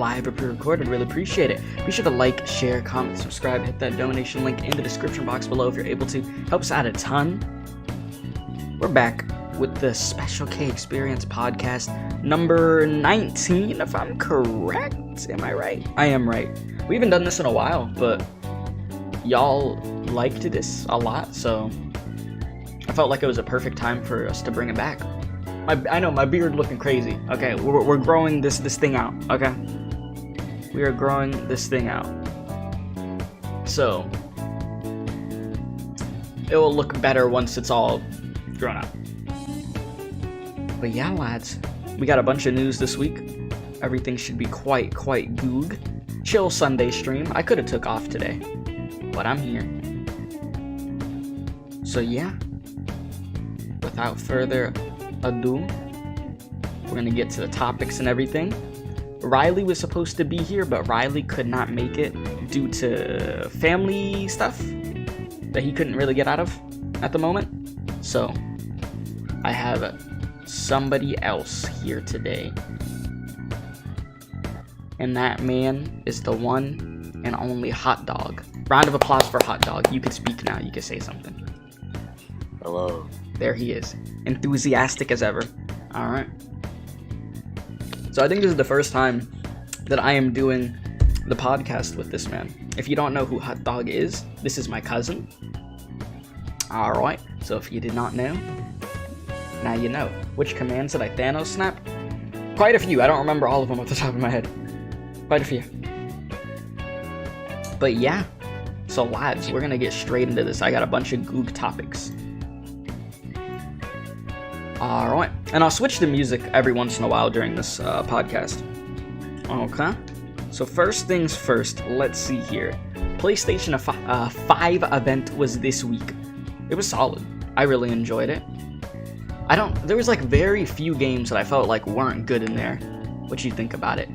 live or pre-recorded. Really appreciate it. Be sure to like, share, comment, subscribe, hit that donation link in the description box below if you're able to. Helps out a ton. We're back with the Special K Experience podcast number 19, if I'm correct. Am I right? I am right. We haven't done this in a while, but y'all liked this a lot, so I felt like it was a perfect time for us to bring it back. I know my beard looking crazy. Okay, we're growing this thing out. Okay, we are growing this thing out, so it will look better once it's all grown up. But yeah, lads, we got a bunch of news this week. Everything should be quite goog. Chill Sunday stream. I could have took off today, but I'm here. So yeah, without further ado, we're gonna get to the topics and everything. Riley was supposed to be here, but Riley could not make it due to family stuff that he couldn't really get out of at the moment. So I have somebody else here today, and that man is the one and only Hot Dog. Round of applause for Hot Dog. You can speak now. You can say something. Hello. There he is, enthusiastic as ever. All right. So I think this is the first time that I am doing the podcast with this man. If you don't know who Hot Dog is, this is my cousin. All right. So if you did not know, now you know. Which commands did I Thanos snap? Quite a few. I don't remember all of them off the top of my head. Quite a few. But yeah. So lads, we're gonna get straight into this. I got a bunch of goog topics. Alright, and I'll switch the music every once in a while during this podcast. Okay, so first things first, let's see here. PlayStation 5 event was this week. It was solid. I really enjoyed it. There was like very few games that I felt like weren't good in there. What you think about it?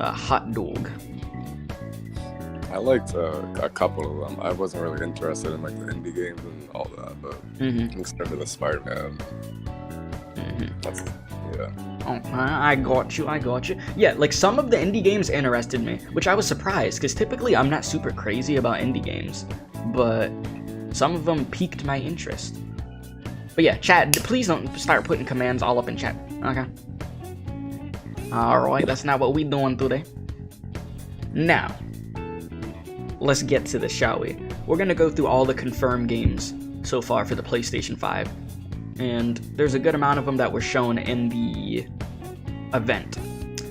Hot Dog. I liked a couple of them. I wasn't really interested in like the indie games and all that, but except for the Spiderman. Yeah. Okay, I got you. Yeah, like some of the indie games interested me, which I was surprised, because typically I'm not super crazy about indie games, but some of them piqued my interest. But yeah, chat, please don't start putting commands all up in chat, okay? Alright, that's not what we doing today. Now, let's get to this, shall we? We're gonna go through all the confirmed games so far for the PlayStation 5. And there's a good amount of them that were shown in the event.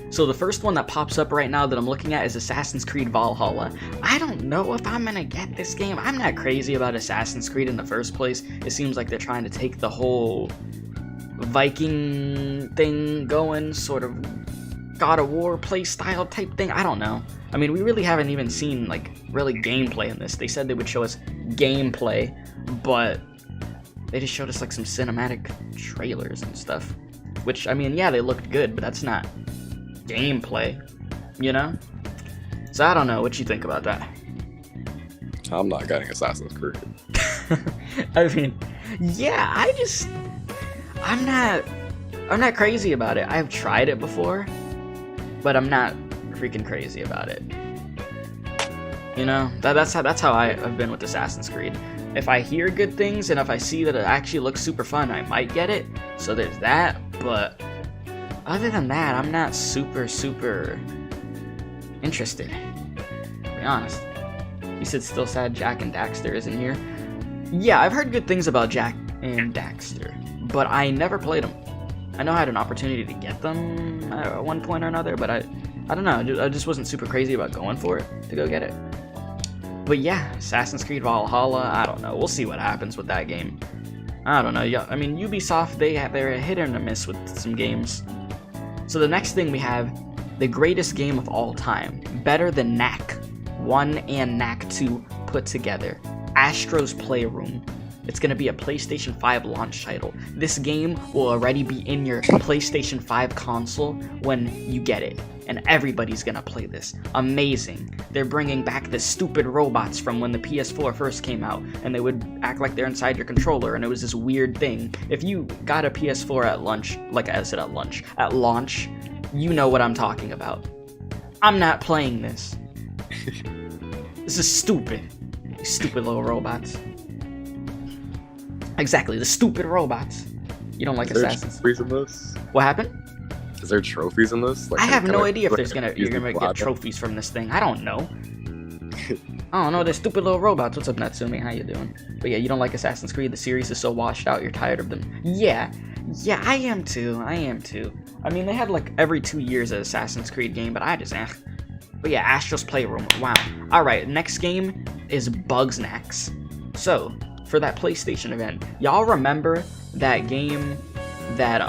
So the first one that pops up right now that I'm looking at is Assassin's Creed Valhalla. I don't know if I'm gonna get this game. I'm not crazy about Assassin's Creed in the first place. It seems like they're trying to take the whole Viking thing going, sort of God of War play style type thing. I don't know. I mean, we really haven't even seen like really gameplay in this. They said they would show us gameplay, but they just showed us like some cinematic trailers and stuff, which, I mean, yeah, they looked good, but that's not gameplay, you know? So I don't know what you think about that. I'm not getting Assassin's Creed. I mean, yeah, I'm not crazy about it. I've tried it before, but I'm not freaking crazy about it. You know, that's how I've been with Assassin's Creed. If I hear good things and if I see that it actually looks super fun, I might get it. So there's that, but other than that, I'm not super interested, to be honest. You said still sad Jack and Daxter isn't here. Yeah, I've heard good things about Jack and Daxter, but I never played them. I know I had an opportunity to get them at one point or another, but I don't know, I just wasn't super crazy about going for it to go get it. But yeah, Assassin's Creed Valhalla, I don't know. We'll see what happens with that game. I don't know. Yeah, I mean, Ubisoft, they're a hit or a miss with some games. So the next thing we have, the greatest game of all time. Better than Knack 1 and Knack 2 put together. Astros Playroom. It's going to be a PlayStation 5 launch title. This game will already be in your PlayStation 5 console when you get it. And everybody's going to play this. Amazing. They're bringing back the stupid robots from when the PS4 first came out. And they would act like they're inside your controller. And it was this weird thing. If you got a PS4 at launch, you know what I'm talking about. I'm not playing this. This is stupid. You stupid little robots. Exactly, the stupid robots. You don't like Assassins. Trophies in this? What happened? Is there trophies in this? Like, I have no idea if like, you're gonna get trophies from this thing. I don't know. I don't know, they're stupid little robots. What's up, Natsumi? How you doing? But yeah, you don't like Assassin's Creed? The series is so washed out, you're tired of them. Yeah, I am too. I mean, they had like every 2 years an Assassin's Creed game, but I just, But yeah, Astros Playroom, wow. Alright, next game is Bugsnax. So, for that PlayStation event, y'all remember that game that,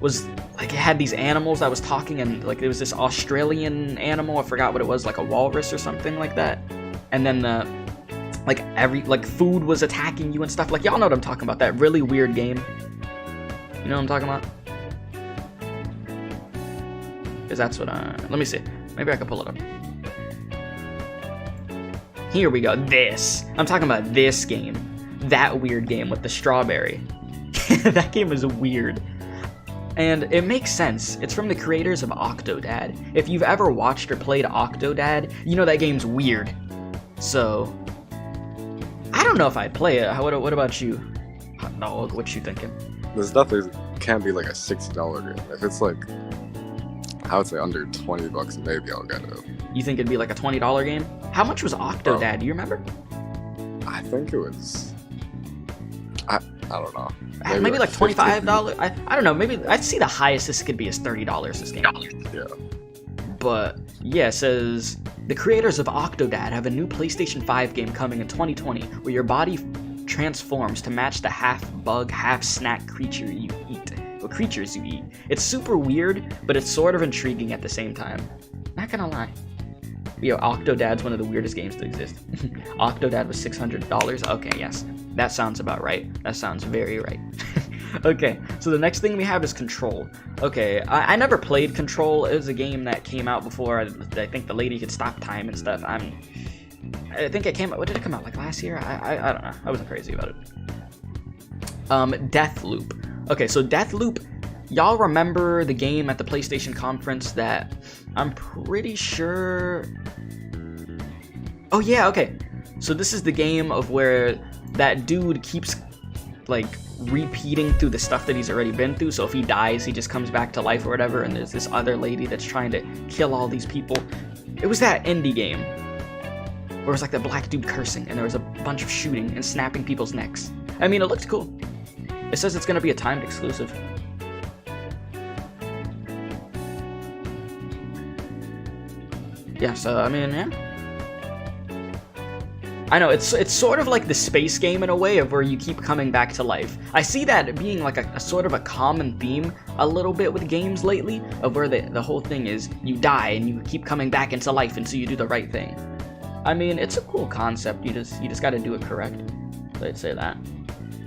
was, like, it had these animals that was talking, and, like, there was this Australian animal, I forgot what it was, like a walrus or something like that, and then, food was attacking you and stuff, like, y'all know what I'm talking about, that really weird game. You know what I'm talking about? Because that's what, let me see, maybe I can pull it up. Here we go, this. I'm talking about this game. That weird game with the strawberry. That game is weird. And it makes sense. It's from the creators of Octodad. If you've ever watched or played Octodad, you know that game's weird. So, I don't know if I'd play it. What about you? Hot dog, what you thinking? This definitely can't be like a $60 game. If it's like, I would say under $20, maybe I'll get it. You think it'd be like a $20 game? How much was Octodad? Do you remember? I think it was, I don't know. Maybe like $25. I don't know. Maybe I'd see the highest this could be is $30 this game. Yeah. But yeah, it says the creators of Octodad have a new PlayStation 5 game coming in 2020 where your body transforms to match the half bug, half snack creatures you eat. It's super weird, but it's sort of intriguing at the same time. Not gonna lie. Yo, Octodad's one of the weirdest games to exist. Octodad was $600. Okay, yes. That sounds about right. That sounds very right. Okay, so the next thing we have is Control. Okay, I never played Control. It was a game that came out before I think the lady could stop time and stuff. I think it came out, what did it come out, like last year? I don't know. I wasn't crazy about it. Deathloop. Okay, so Deathloop, y'all remember the game at the PlayStation conference that I'm pretty sure... Oh yeah, okay. So this is the game of where that dude keeps, like, repeating through the stuff that he's already been through. So if he dies, he just comes back to life or whatever, and there's this other lady that's trying to kill all these people. It was that indie game where it was like the black dude cursing, and there was a bunch of shooting and snapping people's necks. I mean, it looked cool. It says it's gonna be a timed exclusive. Yeah, so, I mean, yeah. I know, it's sort of like the space game in a way of where you keep coming back to life. I see that being like a sort of a common theme a little bit with games lately, of where the whole thing is you die and you keep coming back into life until you do the right thing. I mean, it's a cool concept, you just gotta do it correct. Let's say that.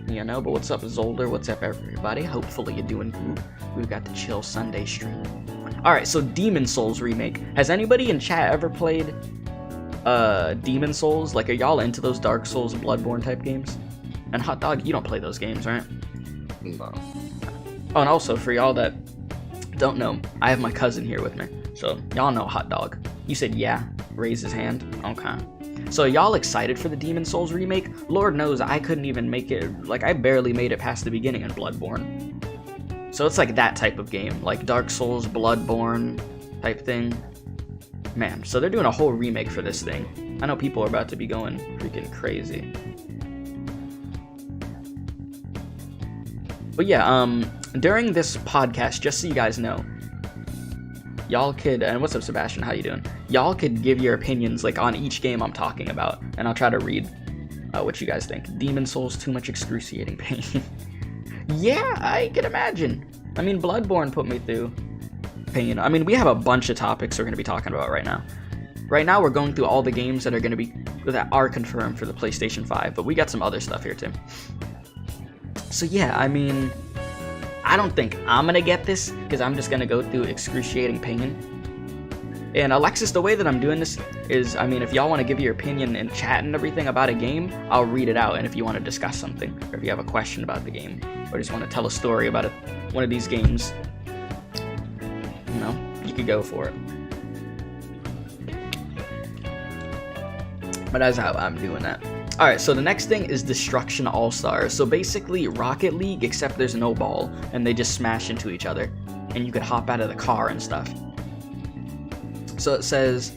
You know, but what's up, Zolder? What's up, everybody? Hopefully you're doing good. We've got the Chill Sunday stream. Alright, so Demon Souls Remake. Has anybody in chat ever played Demon Souls? Like, are y'all into those Dark Souls, Bloodborne type games? And Hot Dog, you don't play those games, right? No. Oh, and also, for y'all that don't know, I have my cousin here with me. So, y'all know Hot Dog. You said yeah, raise his hand. Okay. So, y'all excited for the Demon Souls remake? Lord knows I couldn't even make it, like, I barely made it past the beginning in Bloodborne. So it's like that type of game, like Dark Souls, Bloodborne type thing. Man, so they're doing a whole remake for this thing. I know people are about to be going freaking crazy. But yeah, during this podcast, just so you guys know, y'all could, and what's up, Sebastian, how you doing? Y'all could give your opinions, like, on each game I'm talking about, and I'll try to read what you guys think. Demon Souls, too much excruciating pain. Yeah, I can imagine. I mean, Bloodborne put me through pain. I mean, we have a bunch of topics we're going to be talking about right now. Right now, we're going through all the games that are confirmed for the PlayStation 5, but we got some other stuff here too. So yeah, I mean, I don't think I'm going to get this, because I'm just going to go through excruciating pain. And Alexis, the way that I'm doing this is, I mean, if y'all want to give your opinion and chat and everything about a game, I'll read it out. And if you want to discuss something, or if you have a question about the game, or just want to tell a story about one of these games, you know, you could go for it. But that's how I'm doing that. Alright, so the next thing is Destruction AllStars. So basically Rocket League, except there's no ball, and they just smash into each other. And you could hop out of the car and stuff. So it says,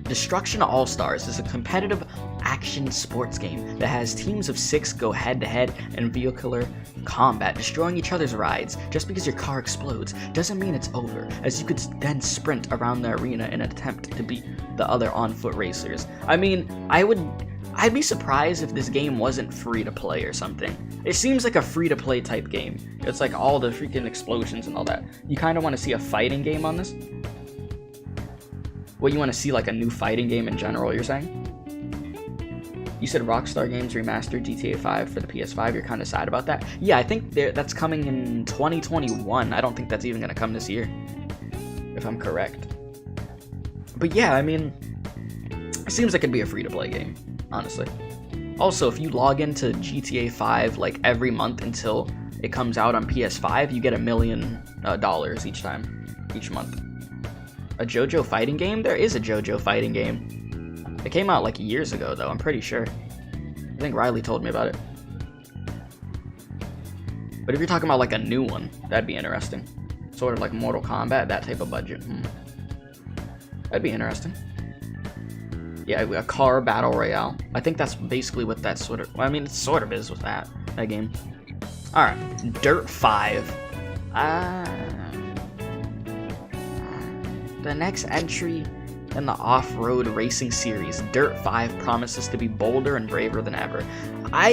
Destruction AllStars is a competitive action sports game that has teams of 6 go head-to-head in vehicular combat, destroying each other's rides. Just because your car explodes doesn't mean it's over, as you could then sprint around the arena in an attempt to beat the other on-foot racers. I mean, I'd be surprised if this game wasn't free to play or something. It seems like a free to play type game. It's like all the freaking explosions and all that. You kind of want to see a fighting game on this? What, you want to see like a new fighting game in general, you're saying? You said Rockstar Games remastered GTA 5 for the PS5. You're kind of sad about that? Yeah, I think that's coming in 2021. I don't think that's even going to come this year, if I'm correct. But yeah, I mean, it seems like it'd be a free to play game. Honestly. Also, if you log into GTA 5 like every month until it comes out on PS5, you get $1 million each month. A JoJo fighting game? There is a JoJo fighting game. It came out like years ago though, I'm pretty sure. I think Riley told me about it. But if you're talking about like a new one, that'd be interesting. Sort of like Mortal Kombat, that type of budget. That'd be interesting. Yeah, a car battle royale. I think that's basically what that sort of... Well, I mean, it sort of is with that game. Alright, Dirt 5. The next entry in the off-road racing series, Dirt 5, promises to be bolder and braver than ever. I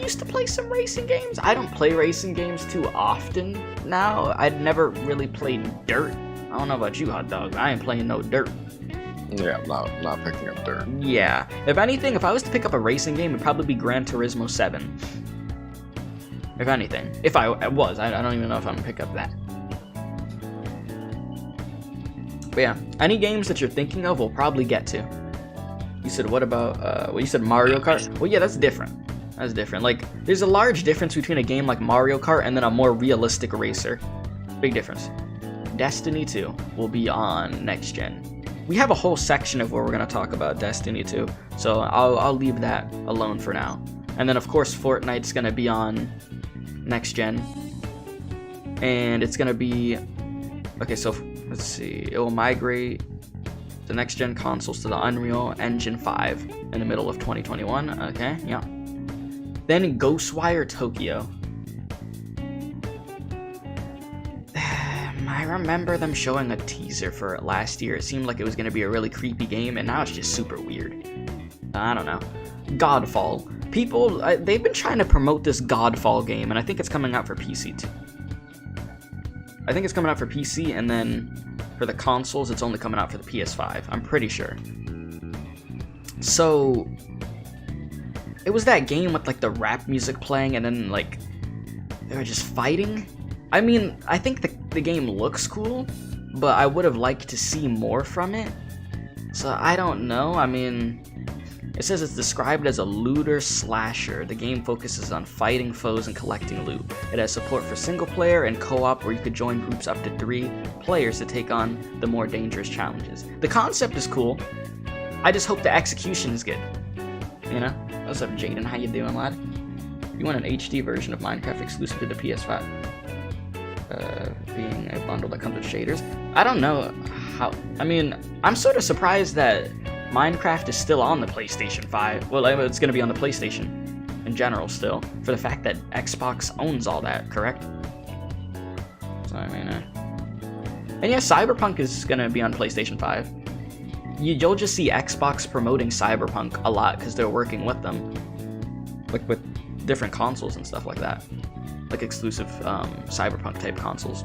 used to play some racing games. I don't play racing games too often now. I'd never really played Dirt. I don't know about you, Hot Dog. I ain't playing no Dirt. Yeah, I'm not picking up Dirt. Yeah. If anything, if I was to pick up a racing game, it'd probably be Gran Turismo 7. If anything. If I was. I don't even know if I'm gonna pick up that. But yeah, any games that you're thinking of, we'll probably get to. You said, what about, you said Mario Kart? Well, yeah, that's different. That's different. Like, there's a large difference between a game like Mario Kart and then a more realistic racer. Big difference. Destiny 2 will be on next gen. We have a whole section of where we're going to talk about Destiny 2, so I'll leave that alone for now. And then, of course, Fortnite's going to be on next gen. And it's going to be... Okay, so let's see. It will migrate the next gen consoles to the Unreal Engine 5 in the middle of 2021. Okay, yeah. Then Ghostwire Tokyo. I remember them showing a teaser for it last year. It seemed like it was going to be a really creepy game, and now it's just super weird. I don't know. Godfall. People, they've been trying to promote this Godfall game, and I think it's coming out for PC too. I think it's coming out for PC, and then for the consoles, it's only coming out for the PS5. I'm pretty sure. So, it was that game with like the rap music playing, and then like they were just fighting. I mean, I think the game looks cool, but I would have liked to see more from it. So I don't know. I mean, it says it's described as a looter slasher. The game focuses on fighting foes and collecting loot. It has support for single player and co-op, where you could join groups up to 3 players to take on the more dangerous challenges. The concept is cool. I just hope the execution is good. You know? What's up, Jaden? How you doing, lad? You want an HD version of Minecraft exclusive to the PS5? Being a bundle that comes with shaders. I don't know how... I mean, I'm sort of surprised that Minecraft is still on the PlayStation 5. Well, it's going to be on the PlayStation in general still, for the fact that Xbox owns all that, correct? So, I mean... And yeah, Cyberpunk is going to be on PlayStation 5. You'll just see Xbox promoting Cyberpunk a lot because they're working with them. Like with different consoles and stuff like that. Like exclusive Cyberpunk type consoles.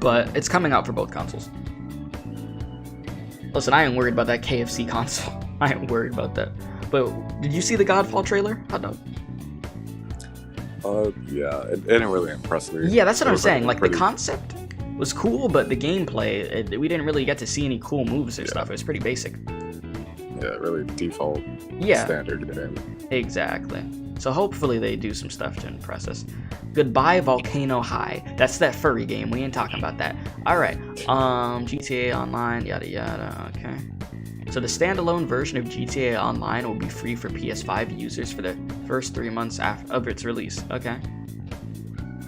But it's coming out for both consoles. Listen, I ain't worried about that KFC console. I ain't worried about that. But did you see the Godfall trailer? Hot dog. Yeah, it didn't really impress me. Yeah, that's what I'm saying. Like, the concept was cool, but the gameplay, we didn't really get to see any cool moves or stuff. It was pretty basic. Yeah, really default standard game. Exactly. So hopefully they do some stuff to impress us. Goodbye Volcano High. That's that furry game. We ain't talking about that. Alright. GTA Online, yada yada. Okay. So the standalone version of GTA Online will be free for PS5 users for the first 3 months of its release. Okay.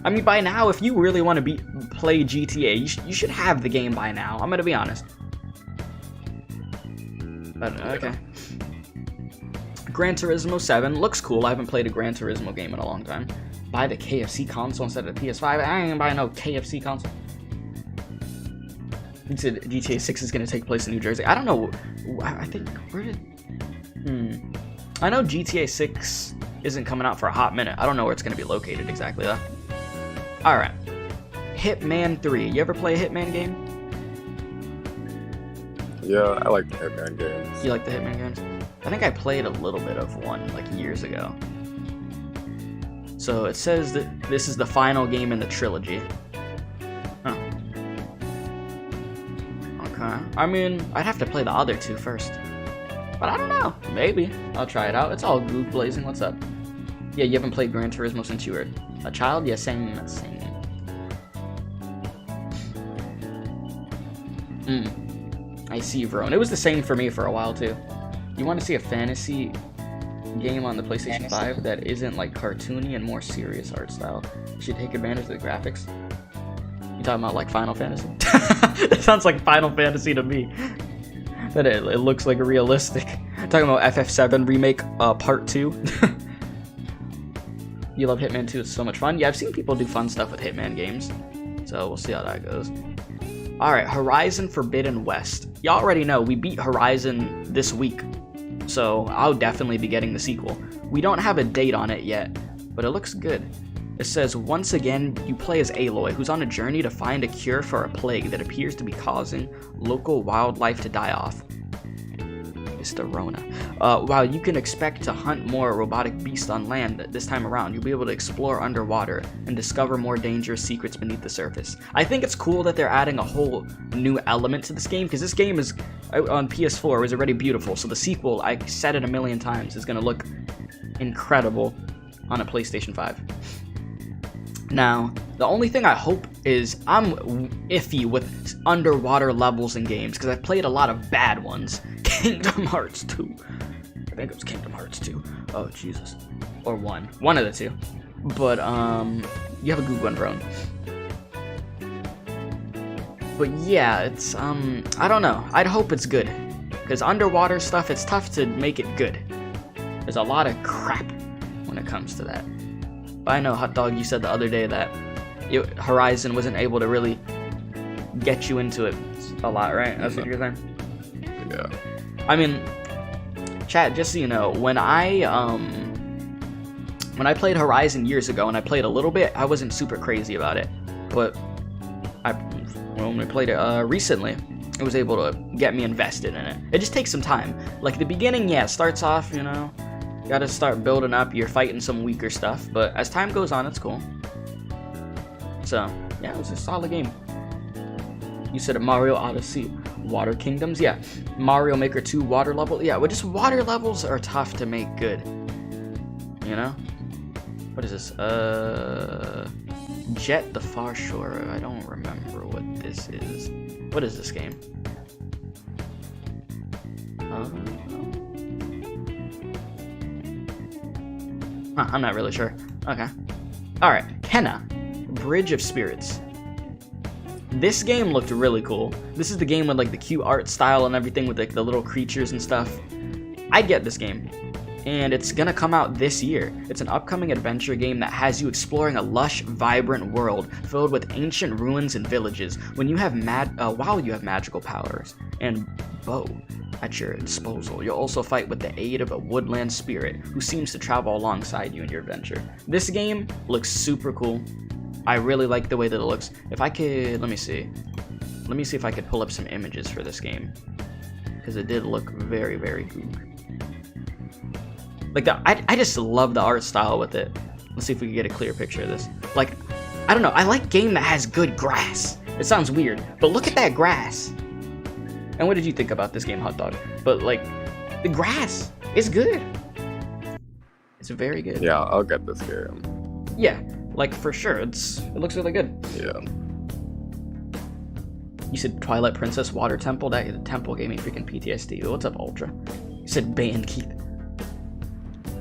I mean, by now, if you really want to play GTA, you should have the game by now. I'm gonna be honest. But, okay. Gran Turismo 7 looks cool. I haven't played a Gran Turismo game in a long time. Buy the KFC console instead of the PS5. I ain't gonna buy no KFC console. He said GTA 6 is gonna take place in New Jersey. I don't know. I think, where did... I know GTA 6 isn't coming out for a hot minute. I don't know where it's gonna be located exactly, though. Alright. Hitman 3. You ever play a Hitman game? Yeah, I like the Hitman games. You like the Hitman games? I think I played a little bit of one, like, years ago. So it says that this is the final game in the trilogy. Huh. Okay. I mean, I'd have to play the other two first. But I don't know. Maybe. I'll try it out. It's all goog blazing. What's up? Yeah, you haven't played Gran Turismo since you were a child? Yeah, same. I see, Vrone. It was the same for me for a while, too. You want to see a fantasy game on the PlayStation 5 that isn't, like, cartoony and more serious art style? You should take advantage of the graphics. You talking about, like, Final Fantasy? That sounds like Final Fantasy to me. That it looks, like, realistic. Talking about FF7 Remake Part 2. You love Hitman 2, it's so much fun. Yeah, I've seen people do fun stuff with Hitman games. So we'll see how that goes. Alright, Horizon Forbidden West. You already know, we beat Horizon this week. So I'll definitely be getting the sequel. We don't have a date on it yet, but it looks good. It says, once again, you play as Aloy, who's on a journey to find a cure for a plague that appears to be causing local wildlife to die off. It's the Rona. While you can expect to hunt more robotic beasts on land this time around, you'll be able to explore underwater and discover more dangerous secrets beneath the surface. I think it's cool that they're adding a whole new element to this game, because this game is, on PS4, was already beautiful, so the sequel, I said it a million times, is going to look incredible on a PlayStation 5. Now, the only thing I hope is I'm iffy with underwater levels in games, because I've played a lot of bad ones. Kingdom Hearts 2. I think it was Kingdom Hearts 2. Oh, Jesus. Or 1. One of the two. But, you have a good one, Brone. But yeah, it's, I don't know. I'd hope it's good. Because underwater stuff, it's tough to make it good. There's a lot of crap when it comes to that. But I know, Hot Dog, you said the other day that Horizon wasn't able to really get you into it a lot, right? That's what you're saying? Yeah. I mean, chat, just so you know, when I played Horizon years ago, and I played a little bit, I wasn't super crazy about it. But when I played it recently, it was able to get me invested in it. It just takes some time. Like, the beginning, yeah, it starts off, you know, you gotta start building up, you're fighting some weaker stuff, but as time goes on, it's cool. So, yeah, it was a solid game. You said Mario Odyssey, Water Kingdoms, yeah. Mario Maker 2 water level, yeah, well, just water levels are tough to make good. You know? What is this? Jet the Far Shore, I don't remember what this is. What is this game? I'm not really sure. Okay. Alright, Kenna, Bridge of Spirits. This game looked really cool. This is the game with like the cute art style and everything with like the little creatures and stuff. I get this game. And it's gonna come out this year. It's an upcoming adventure game that has you exploring a lush, vibrant world filled with ancient ruins and villages while you have magical powers and bow at your disposal. You'll also fight with the aid of a woodland spirit who seems to travel alongside you in your adventure. This game looks super cool. I really like the way that it looks. If I could, let me see if I could pull up some images for this game, because it did look very, very good. Like, I just love the art style with it. Let's see if we can get a clear picture of this. Like, I don't know, I like game that has good grass. It sounds weird, but look at that grass. And what did you think about this game, Hot Dog? But, like, the grass is good. It's very good. Yeah, I'll get this game. Yeah, like, for sure. It looks really good. Yeah. You said Twilight Princess Water Temple. That temple gave me freaking PTSD. What's up, Ultra? You said Band Keith.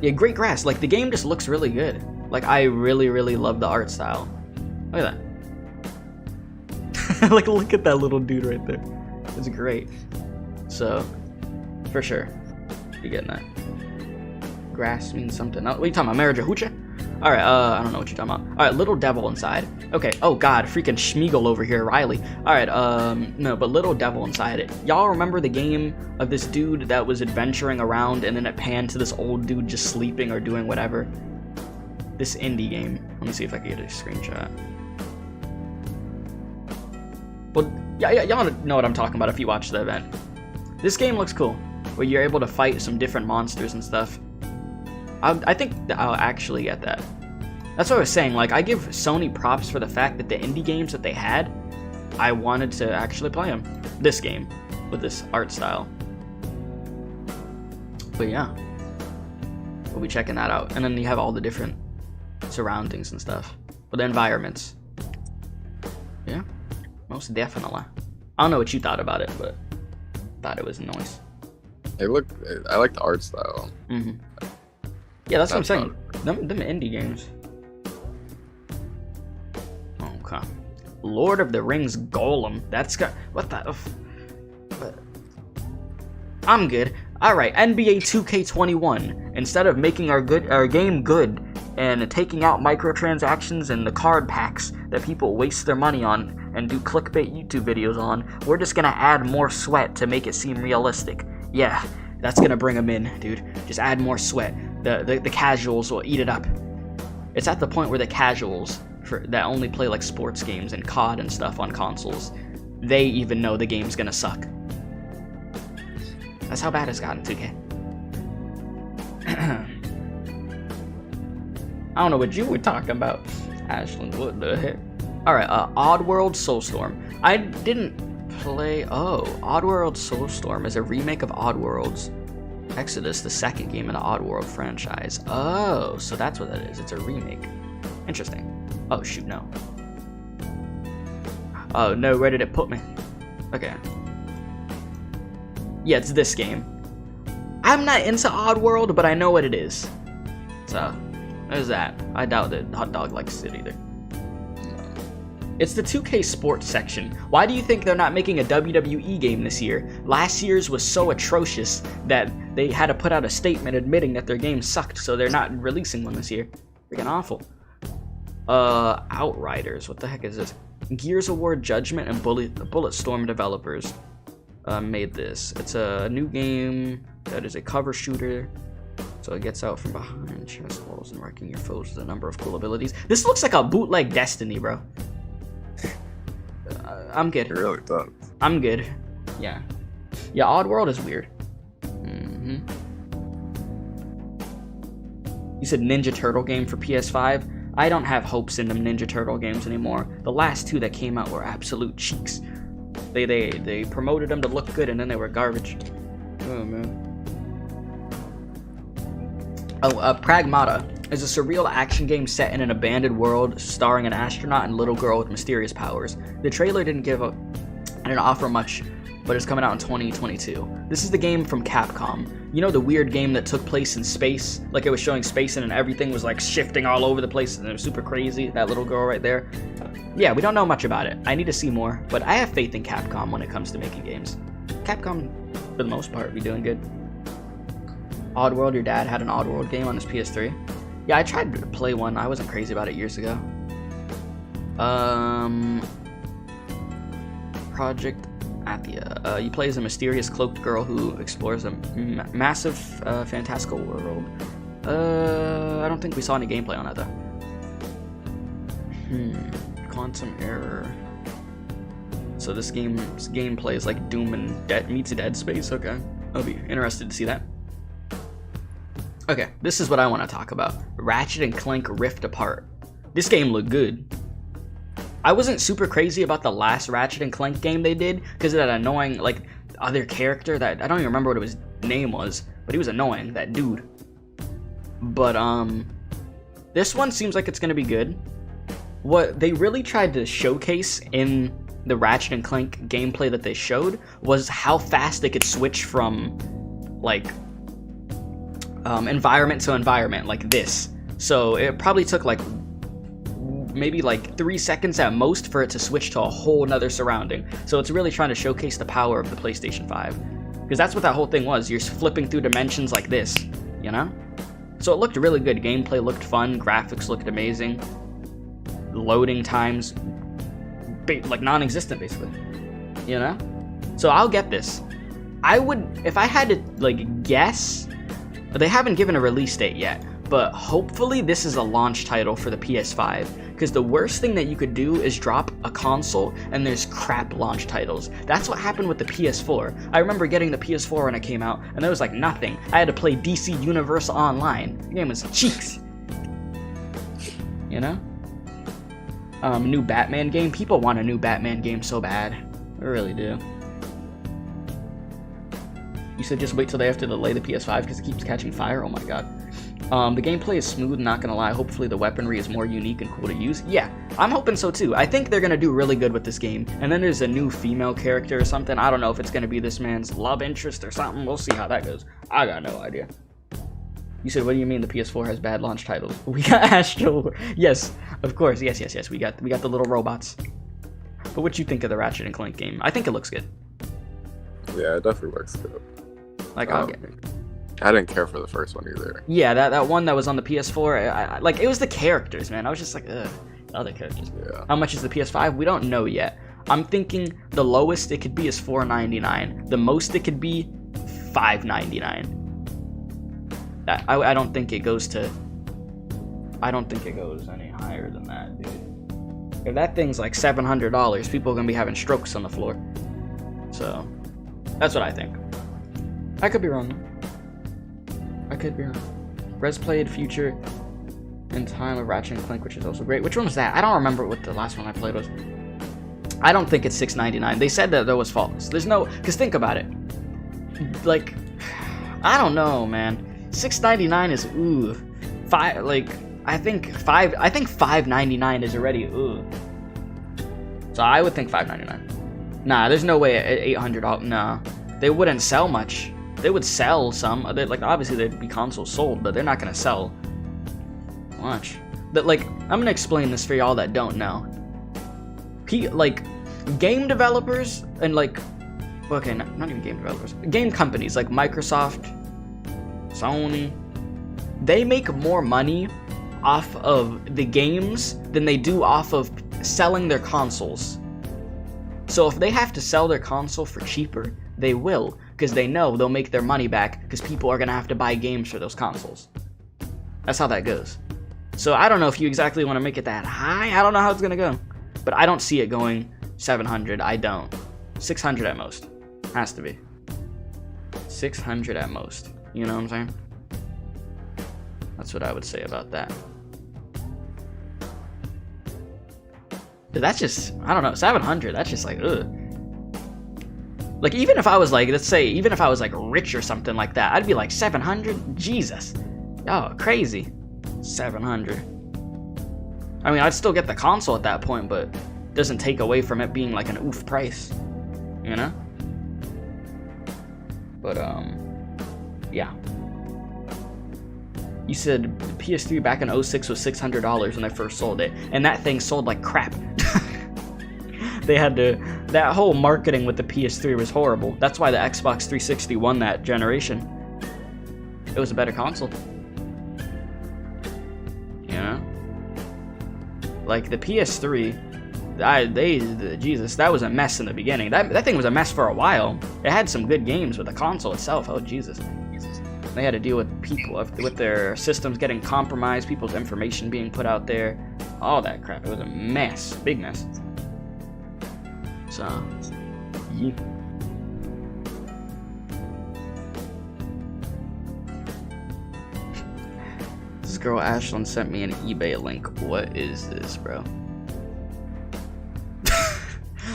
Yeah, great grass. Like, the game just looks really good. Like, I really, really love the art style. Look at that. Like, look at that little dude right there. It's great. So, for sure, you're getting that. Grass means something. What are you talking about, Marajahoocha? Alright, I don't know what you're talking about. Alright, Little Devil Inside. Okay, oh god, freaking Schmeagle over here, Riley. Alright, no, but Little Devil Inside it. Y'all remember the game of this dude that was adventuring around and then it panned to this old dude just sleeping or doing whatever? This indie game. Let me see if I can get a screenshot. Well, yeah, y'all know what I'm talking about if you watch the event. This game looks cool, where you're able to fight some different monsters and stuff. I think I'll actually get that. That's what I was saying, like, I give Sony props for the fact that the indie games that they had, I wanted to actually play them. This game, with this art style. But yeah, we'll be checking that out. And then you have all the different surroundings and stuff. But the environments. Yeah, most definitely. I don't know what you thought about it, but I thought it was nice. I like the art style. Mm-hmm. Yeah, that's what I'm saying. Them indie games. Okay. Lord of the Rings Golem. That's got what the. I'm good. All right, NBA 2K21. Instead of making our game good and taking out microtransactions and the card packs that people waste their money on and do clickbait YouTube videos on, we're just gonna add more sweat to make it seem realistic. Yeah, that's gonna bring them in, dude. Just add more sweat. The casuals will eat it up. It's at the point where the casuals that only play like sports games and COD and stuff on consoles, they even know the game's gonna suck. That's how bad it's gotten, 2K. I don't know what you were talking about, Ashland. What the heck? Alright, Oddworld Soulstorm. I didn't play... Oh, Oddworld Soulstorm is a remake of Oddworld's Exodus, the second game in the Oddworld franchise. Oh, so that's what that is. It's a remake. Interesting. Oh, shoot, no. Oh, no, where did it put me? Okay. Yeah, it's this game. I'm not into Oddworld, but I know what it is. So, there's that. I doubt that Hot Dog likes it either. It's the 2K Sports section. Why do you think they're not making a WWE game this year? Last year's was so atrocious that they had to put out a statement admitting that their game sucked, so they're not releasing one this year. Freaking awful. Outriders. What the heck is this? Gears of War Judgment and Bulletstorm developers made this. It's a new game that is a cover shooter. So it gets out from behind chest walls and wrecking your foes with a number of cool abilities. This looks like a bootleg Destiny, bro. I'm good. It really does. I'm good. Yeah. Yeah, Oddworld is weird. Mm-hmm. You said Ninja Turtle game for PS5? I don't have hopes in them Ninja Turtle games anymore. The last two that came out were absolute cheeks. They promoted them to look good and then they were garbage. Oh, man. Oh, Pragmata is a surreal action game set in an abandoned world starring an astronaut and little girl with mysterious powers. The trailer didn't offer much, but it's coming out in 2022. This is the game from Capcom. You know the weird game that took place in space? Like it was showing space and everything was like shifting all over the place and it was super crazy, that little girl right there. Yeah, we don't know much about it. I need to see more, but I have faith in Capcom when it comes to making games. Capcom, for the most part, be doing good. Oddworld, your dad had an Oddworld game on his PS3. Yeah, I tried to play one. I wasn't crazy about it years ago. Project Athia. You play as a mysterious cloaked girl who explores a massive, fantastical world. I don't think we saw any gameplay on that, though. Quantum Error. So this game's gameplay is like Doom and meets Dead Space? Okay. I'll be interested to see that. Okay, this is what I want to talk about. Ratchet & Clank Rift Apart. This game looked good. I wasn't super crazy about the last Ratchet & Clank game they did because of that annoying, like, other character that I don't even remember what his name was, but he was annoying, that dude. But this one seems like it's gonna be good. What they really tried to showcase in the Ratchet and Clank gameplay that they showed was how fast they could switch from like environment to environment like this. So it probably took like maybe like 3 seconds at most for it to switch to a whole nother surrounding. So it's really trying to showcase the power of the PlayStation 5, because that's what that whole thing was. You're flipping through dimensions like this, you know? So it looked really good. Gameplay looked fun, graphics looked amazing, loading times like non-existent basically, you know? So I'll get this. I would, if I had to like guess, they haven't given a release date yet, but hopefully this is a launch title for the PS5, because the worst thing that you could do is drop a console and there's crap launch titles. That's what happened with the PS4. I remember getting the PS4 when it came out, and there was like nothing. I had to play DC Universe Online. The game was cheeks. You know? New Batman game. People want a new Batman game so bad. They really do. You said just wait till they have to delay the PS5 because it keeps catching fire? Oh my god. The gameplay is smooth, not gonna lie. Hopefully the weaponry is more unique and cool to use. Yeah, I'm hoping so too. I think they're gonna do really good with this game. And then there's a new female character or something. I don't know if it's gonna be this man's love interest or something. We'll see how that goes. I got no idea. You said, what do you mean the PS4 has bad launch titles? We got Astro. Yes, of course. Yes. We got the little robots. But what you think of the Ratchet and Clank game? I think it looks good. Yeah, it definitely looks good. Like, I'll get it. I didn't care for the first one either. Yeah, that one that was on the PS4, like, it was the characters, man. I was just like, ugh, other characters. Yeah. How much is the PS5? We don't know yet. I'm thinking the lowest it could be is $499. The most it could be, $599. I don't think it goes to... I don't think it goes any higher than that, dude. If that thing's like $700, people are gonna be having strokes on the floor. So, that's what I think. I could be wrong, though. I could be wrong. Res played Future in Time of Ratchet and Clank, which is also great. Which one was that? I don't remember what the last one I played was. I don't think it's $6.99. They said that was false. There's no... Because think about it. Like, I don't know, man. $6.99 is ooh. I think $5.99 is already ooh. So I would think $5.99. Nah, there's no way at $800. Nah, they wouldn't sell much. They would sell some. Like, obviously there'd be consoles sold, but they're not gonna sell much. But like, I'm gonna explain this for y'all that don't know. Like, game developers and like, okay, not even game developers, game companies like Microsoft, Sony, they make more money off of the games than they do off of selling their consoles. So if they have to sell their console for cheaper, they will, because they know they'll make their money back because people are going to have to buy games for those consoles. That's how that goes. So I don't know if you exactly want to make it that high. I don't know how it's going to go. But I don't see it going 700. I don't. 600 at most. Has to be. 600 at most. You know what I'm saying? That's what I would say about that. But that's just, I don't know, 700, that's just like, ugh. Like, even if I was like, let's say, even if I was like rich or something like that, I'd be like, 700? Jesus. Oh, crazy. 700. I mean, I'd still get the console at that point, but it doesn't take away from it being like an oof price. You know? But, yeah. You said the PS3 back in 06 was $600 when they first sold it, and that thing sold like crap. They had to, that whole marketing with the PS3 was horrible. That's why the Xbox 360 won that generation. It was a better console. You know? Like the PS3, Jesus, that was a mess in the beginning. That thing was a mess for a while. It had some good games, but the console itself, oh Jesus. They had to deal with people, with their systems getting compromised, people's information being put out there, all that crap. It was a mess, big mess. So, yeah. This girl Ashlyn sent me an eBay link. What is this, bro?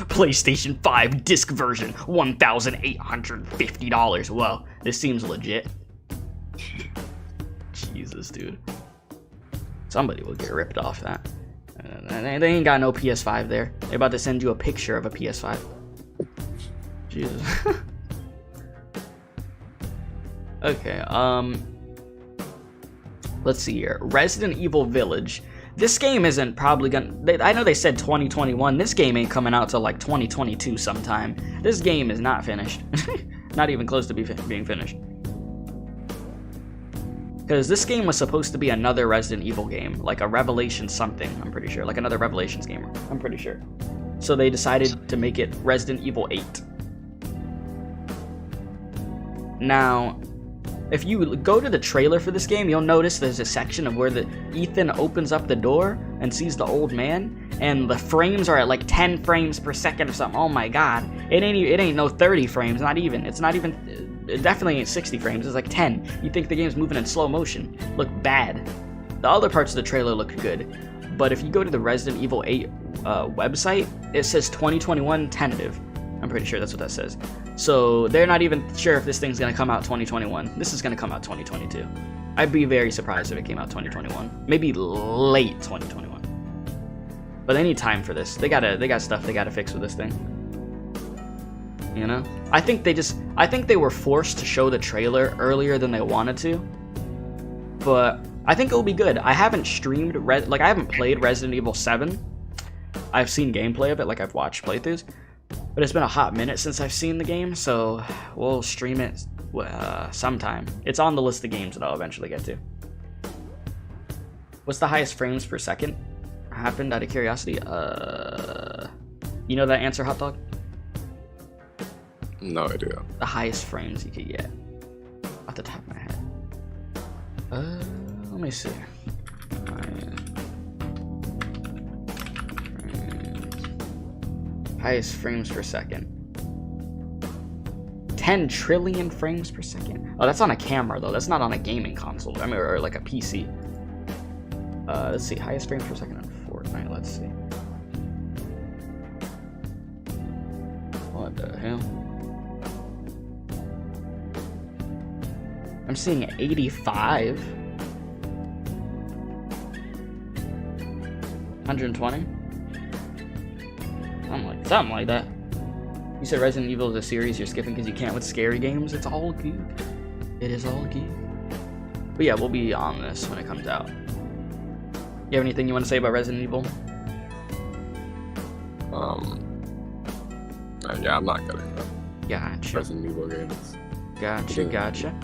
PlayStation 5 disc version, $1,850. Whoa, this seems legit. Jesus, dude. Somebody will get ripped off that. They ain't got no PS5 there. They're about to send you a picture of a PS5. Jesus. Okay, let's see here. Resident Evil Village. This game isn't probably gonna... I know they said 2021. This game ain't coming out till like 2022 sometime. This game is not finished. Not even close to being finished. Because this game was supposed to be another Resident Evil game. Like a Revelation something, I'm pretty sure. Like another Revelations game, I'm pretty sure. So they decided to make it Resident Evil 8. Now... if you go to the trailer for this game, you'll notice there's a section of where Ethan opens up the door and sees the old man, and the frames are at like 10 frames per second or something. Oh my god. It ain't no 30 frames, not even. It definitely ain't 60 frames. It's like 10. You think the game's moving in slow motion. Look bad. The other parts of the trailer look good. But if you go to the Resident Evil 8 website, it says 2021 tentative. I'm pretty sure that's what that says. So they're not even sure if this thing's gonna come out 2021. This is gonna come out 2022. I'd be very surprised if it came out 2021. Maybe late 2021. But they need time for this. They got stuff they gotta fix with this thing. You know? I think they were forced to show the trailer earlier than they wanted to. But I think it'll be good. I haven't streamed I haven't played Resident Evil 7. I've seen gameplay of it, like I've watched playthroughs. But it's been a hot minute since I've seen the game, so we'll stream it sometime. It's on the list of games that I'll eventually get to. What's the highest frames per second? Happened out of curiosity. You know that answer, Hot Dog? No idea. The highest frames you could get. Off the top of my head. Let me see. Highest frames per second. 10 trillion frames per second. Oh, that's on a camera though. That's not on a gaming console. I mean, or like a PC. Let's see. Highest frames per second on Fortnite. Let's see. What the hell? I'm seeing 85. 120. Something like that. You said Resident Evil is a series you're skipping because you can't with scary games. It's all good. It is all good. But yeah, we'll be on this when it comes out. You have anything you want to say about Resident Evil? Yeah, I'm not getting that. Gotcha. Resident Evil games. Gotcha.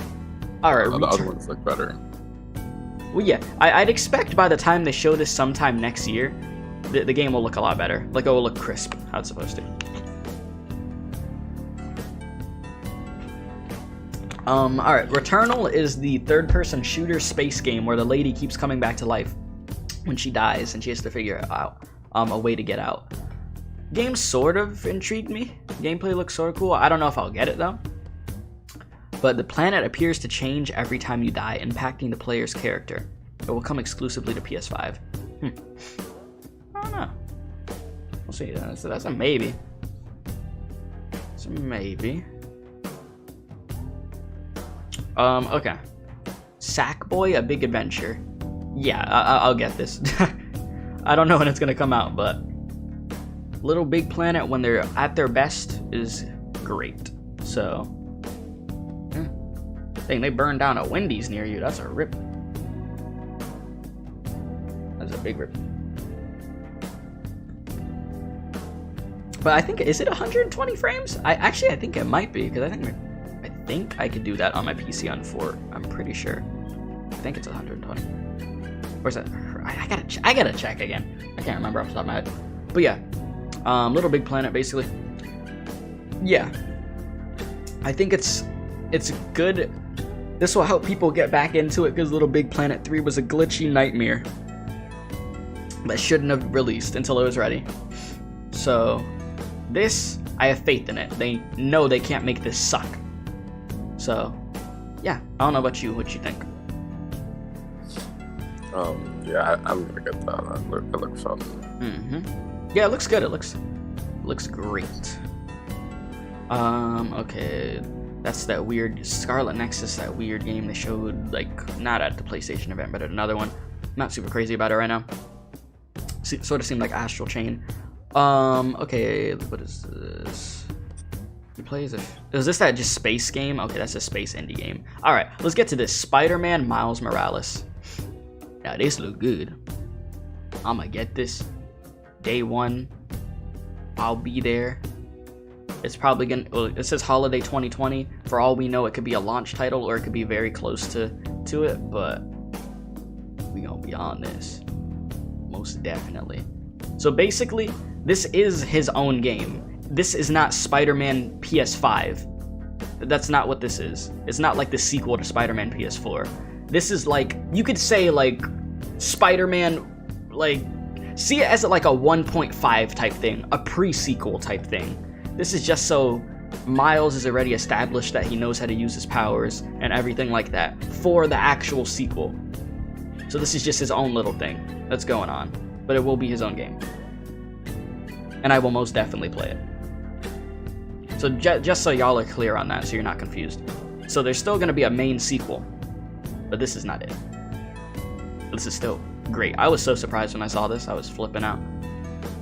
All right. The other ones look better. Well, yeah, I'd expect by the time they show this sometime next year, the game will look a lot better. Like, it will look crisp, how it's supposed to. Alright, Returnal is the third-person shooter space game where the lady keeps coming back to life when she dies, and she has to figure out a way to get out. Game sort of intrigued me. Gameplay looks sort of cool. I don't know if I'll get it, though. But the planet appears to change every time you die, impacting the player's character. It will come exclusively to PS5. I don't know. We'll see. So that's a maybe. It's a maybe. Okay. Sackboy: A Big Adventure. Yeah, I'll get this. I don't know when it's gonna come out, but Little Big Planet when they're at their best is great. So, dang, they burned down a Wendy's near you. That's a rip. That's a big rip. But I think, is it 120 frames? I think it might be, because I think I could do that on my PC on 4. I'm pretty sure. I think it's 120. Or is that? I gotta check again. I can't remember off the top of my head. But yeah, Little Big Planet basically. Yeah, I think it's good. This will help people get back into it because Little Big Planet 3 was a glitchy nightmare that shouldn't have released until it was ready. So this, I have faith in it. They know they can't make this suck. So yeah, I don't know about you. What you think? Yeah, I'm gonna get that. It looks fun. Yeah, it looks good. It looks great. Okay, that's that weird Scarlet Nexus, that weird game they showed, like, not at the PlayStation event, but at another one. Not super crazy about it right now. sort of seemed like Astral Chain. Okay, what is this? He plays is this that just space game? Okay, that's a space indie game. All right, let's get to this. Spider-Man Miles Morales. Now this look good. I'ma get this. Day one, I'll be there. It's probably gonna, well, it says holiday 2020. For all we know, it could be a launch title or it could be very close to it, but we gonna be on this. Most definitely. So basically, this is his own game. This is not Spider-Man PS5. That's not what this is. It's not like the sequel to Spider-Man PS4. This is like, you could say like Spider-Man, like, see it as like a 1.5 type thing, a pre-sequel type thing. This is just so Miles is already established that he knows how to use his powers and everything like that for the actual sequel. So this is just his own little thing that's going on, but it will be his own game. And I will most definitely play it. So just so y'all are clear on that, so you're not confused. So there's still gonna be a main sequel, but this is not it. This is still great. I was so surprised when I saw this. I was flipping out.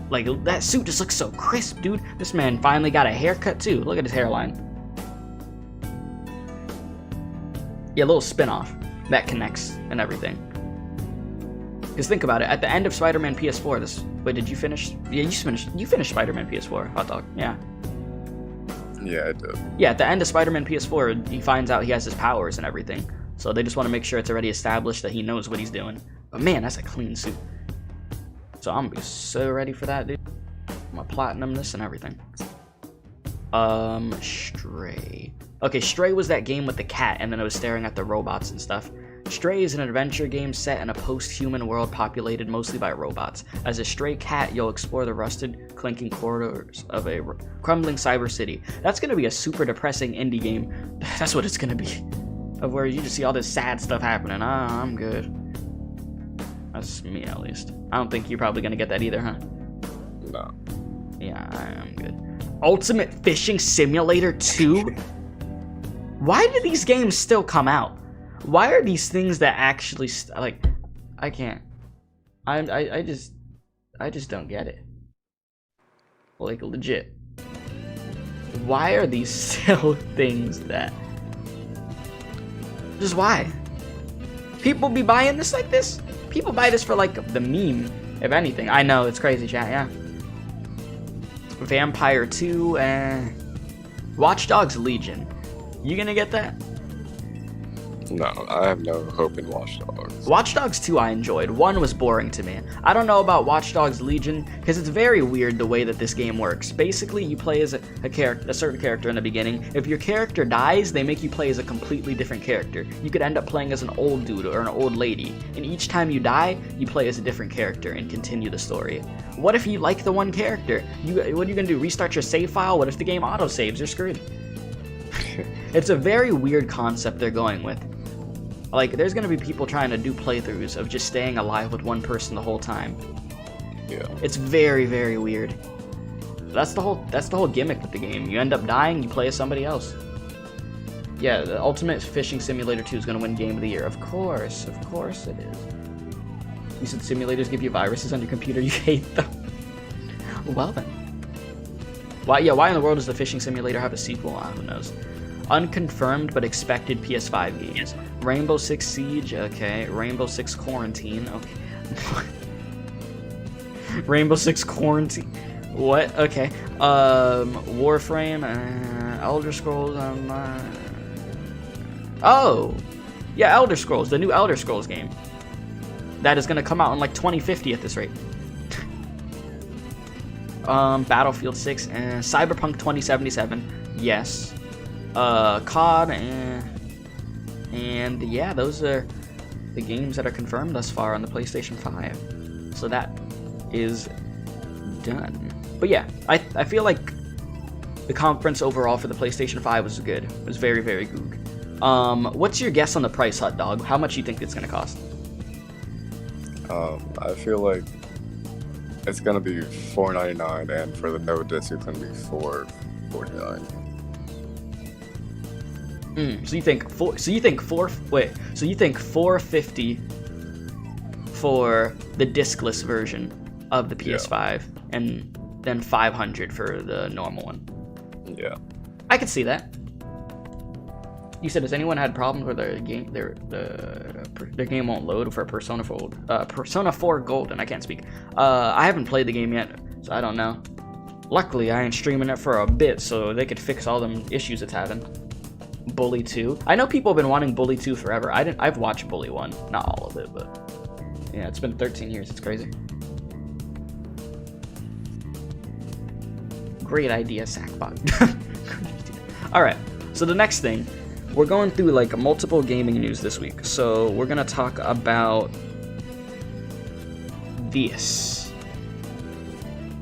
Like, that suit just looks so crisp, dude. This man finally got a haircut, too. Look at his hairline. Yeah, a little spin-off. That connects and everything. Because think about it. At the end of Spider-Man PS4, this... Wait, did you finish? Yeah, you finished Spider-Man PS4, hot dog. Yeah. Yeah, I did. Yeah, at the end of Spider-Man PS4, he finds out he has his powers and everything. So they just want to make sure it's already established that he knows what he's doing. But man, that's a clean suit. So I'm gonna be so ready for that, dude. I'm gonna platinum this and everything. Stray. Okay, Stray was that game with the cat and then it was staring at the robots and stuff. Stray is an adventure game set in a post-human world populated mostly by robots. As a stray cat, you'll explore the rusted, clinking corridors of a crumbling cyber city. That's gonna be a super depressing indie game. That's what it's gonna be. Of where you just see all this sad stuff happening. Ah, I'm good. That's me, at least. I don't think you're probably gonna get that either, huh? No. Yeah, I'm good. Ultimate Fishing Simulator 2? Why do these games still come out? Why are these things that actually like? I can't. I just don't get it. Like, legit. Why are these still things that? Just why? People be buying this like this? People buy this for like the meme, if anything. I know, it's crazy, chat, yeah. Vampire 2, Watch Dogs Legion. You gonna get that? No, I have no hope in Watch Dogs. Watch Dogs 2 I enjoyed. 1 was boring to me. I don't know about Watch Dogs Legion, because it's very weird the way that this game works. Basically, you play as a certain character in the beginning. If your character dies, they make you play as a completely different character. You could end up playing as an old dude or an old lady. And each time you die, you play as a different character and continue the story. What if you like the one character? What are you gonna do, restart your save file? What if the game auto-saves? You're screwed. It's a very weird concept they're going with. Like, there's gonna be people trying to do playthroughs of just staying alive with one person the whole time. Yeah. It's very, very weird. That's the whole gimmick with the game. You end up dying, you play as somebody else. Yeah, the Ultimate Fishing Simulator 2 is gonna win Game of the Year. Of course it is. You said simulators give you viruses on your computer, you hate them. Well then. Why in the world does the Fishing Simulator have a sequel? Who knows. Unconfirmed but expected PS5 games. Rainbow Six Siege, okay. Rainbow Six Quarantine, okay. Rainbow Six Quarantine. What? Okay. Warframe, Elder Scrolls, Oh! Yeah, Elder Scrolls, the new Elder Scrolls game. That is gonna come out in like 2050 at this rate. Battlefield 6, Cyberpunk 2077, yes. COD, and yeah, those are the games that are confirmed thus far on the PlayStation 5. So that is done. But yeah, I feel like the conference overall for the PlayStation 5 was good. It was very, very goog. What's your guess on the price, Hot Dog? How much do you think it's gonna cost? I feel like it's gonna be $4.99, and for the no disc, it's gonna be $4.49. So you think $450 for the discless version, of the PS5, and then $500 for the normal one. Yeah. I could see that. You said, has anyone had problems with their game? Their game won't load for Persona 4 Golden. I can't speak. I haven't played the game yet, so I don't know. Luckily, I ain't streaming it for a bit, so they could fix all them issues it's having. Bully 2. I know people have been wanting Bully 2 forever. I've watched Bully 1, not all of it, but yeah, it's been 13 years. It's crazy. Great idea, Sackboy. All right. So the next thing, we're going through like multiple gaming news this week. So we're gonna talk about this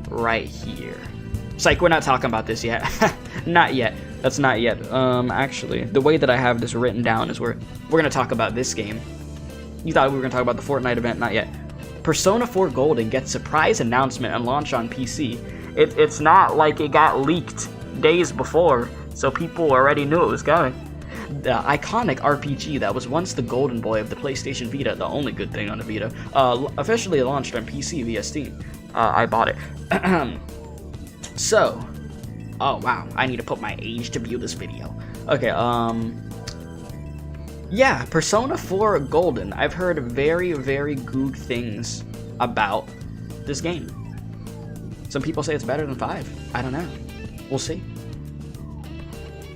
right here. Psych, we're not talking about this yet. Not yet. That's not yet. Actually, the way that I have this written down is we're gonna talk about this game. You thought we were gonna talk about the Fortnite event? Not yet. Persona 4 Golden gets surprise announcement and launch on PC. It's not like it got leaked days before, so people already knew it was coming. The iconic RPG that was once the golden boy of the PlayStation Vita, the only good thing on the Vita, officially launched on PC via Steam. I bought it. So, oh wow, I need to put my age to view this video. Okay, yeah, Persona 4 Golden. I've heard very, very good things about this game. Some people say it's better than 5. I don't know. We'll see.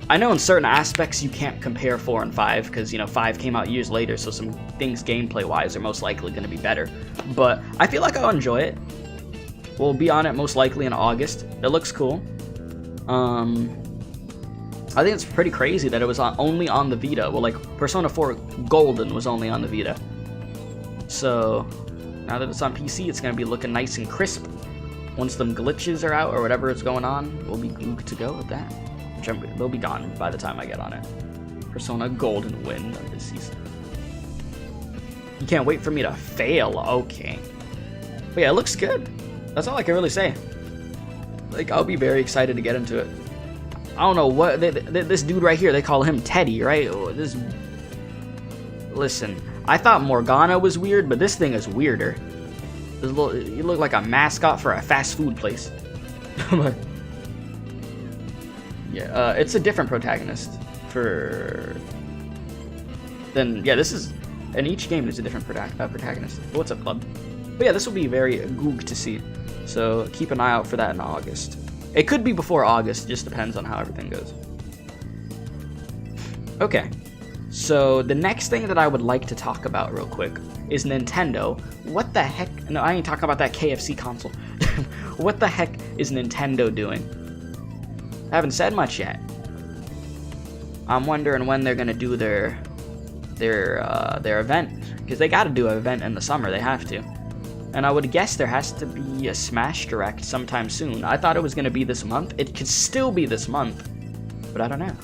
I know in certain aspects you can't compare 4 and 5 because, you know, 5 came out years later, so some things gameplay-wise are most likely going to be better. But I feel like I'll enjoy it. We'll be on it most likely in August. It looks cool. I think it's pretty crazy that it was only on the Vita. Well, like, Persona 4 Golden was only on the Vita. So, now that it's on PC, it's going to be looking nice and crisp. Once them glitches are out or whatever is going on, we'll be good to go with that. They'll be gone by the time I get on it. Persona Golden win of this season. You can't wait for me to fail. Okay. But yeah, it looks good. That's all I can really say. Like, I'll be very excited to get into it. I don't know what this dude right here, they call him Teddy, right? Listen, I thought Morgana was weird, but this thing is weirder. You look like a mascot for a fast food place. Yeah, it's a different protagonist this is, in each game there's a different protagonist. What's up, club? But yeah, this will be very goog to see. So keep an eye out for that in August. It could be before August, just depends on how everything goes. Okay, so the next thing that I would like to talk about real quick is Nintendo. What the heck? No, I ain't talking about that KFC console. What the heck is Nintendo doing? I haven't said much yet. I'm wondering when they're gonna do their event, because they got to do an event in the summer. They have to. And I would guess there has to be a Smash Direct sometime soon. I thought it was going to be this month. It could still be this month, but I don't know.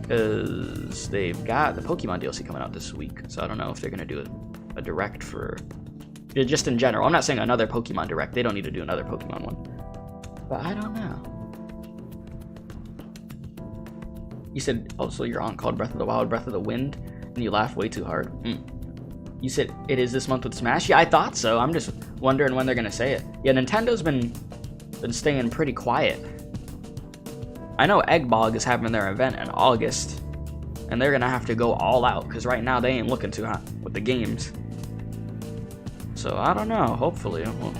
Because they've got the Pokemon DLC coming out this week, so I don't know if they're going to do a Direct for... just in general. I'm not saying another Pokemon Direct. They don't need to do another Pokemon one. But I don't know. You said, oh, so you're on called Breath of the Wild, Breath of the Wind, and you laughed way too hard. You said it is this month with Smash? Yeah, I thought so. I'm just wondering when they're gonna say it. Yeah, Nintendo's been staying pretty quiet. I know Eggbog is having their event in August, and they're gonna have to go all out because right now they ain't looking too hot with the games. So I don't know. Hopefully, well,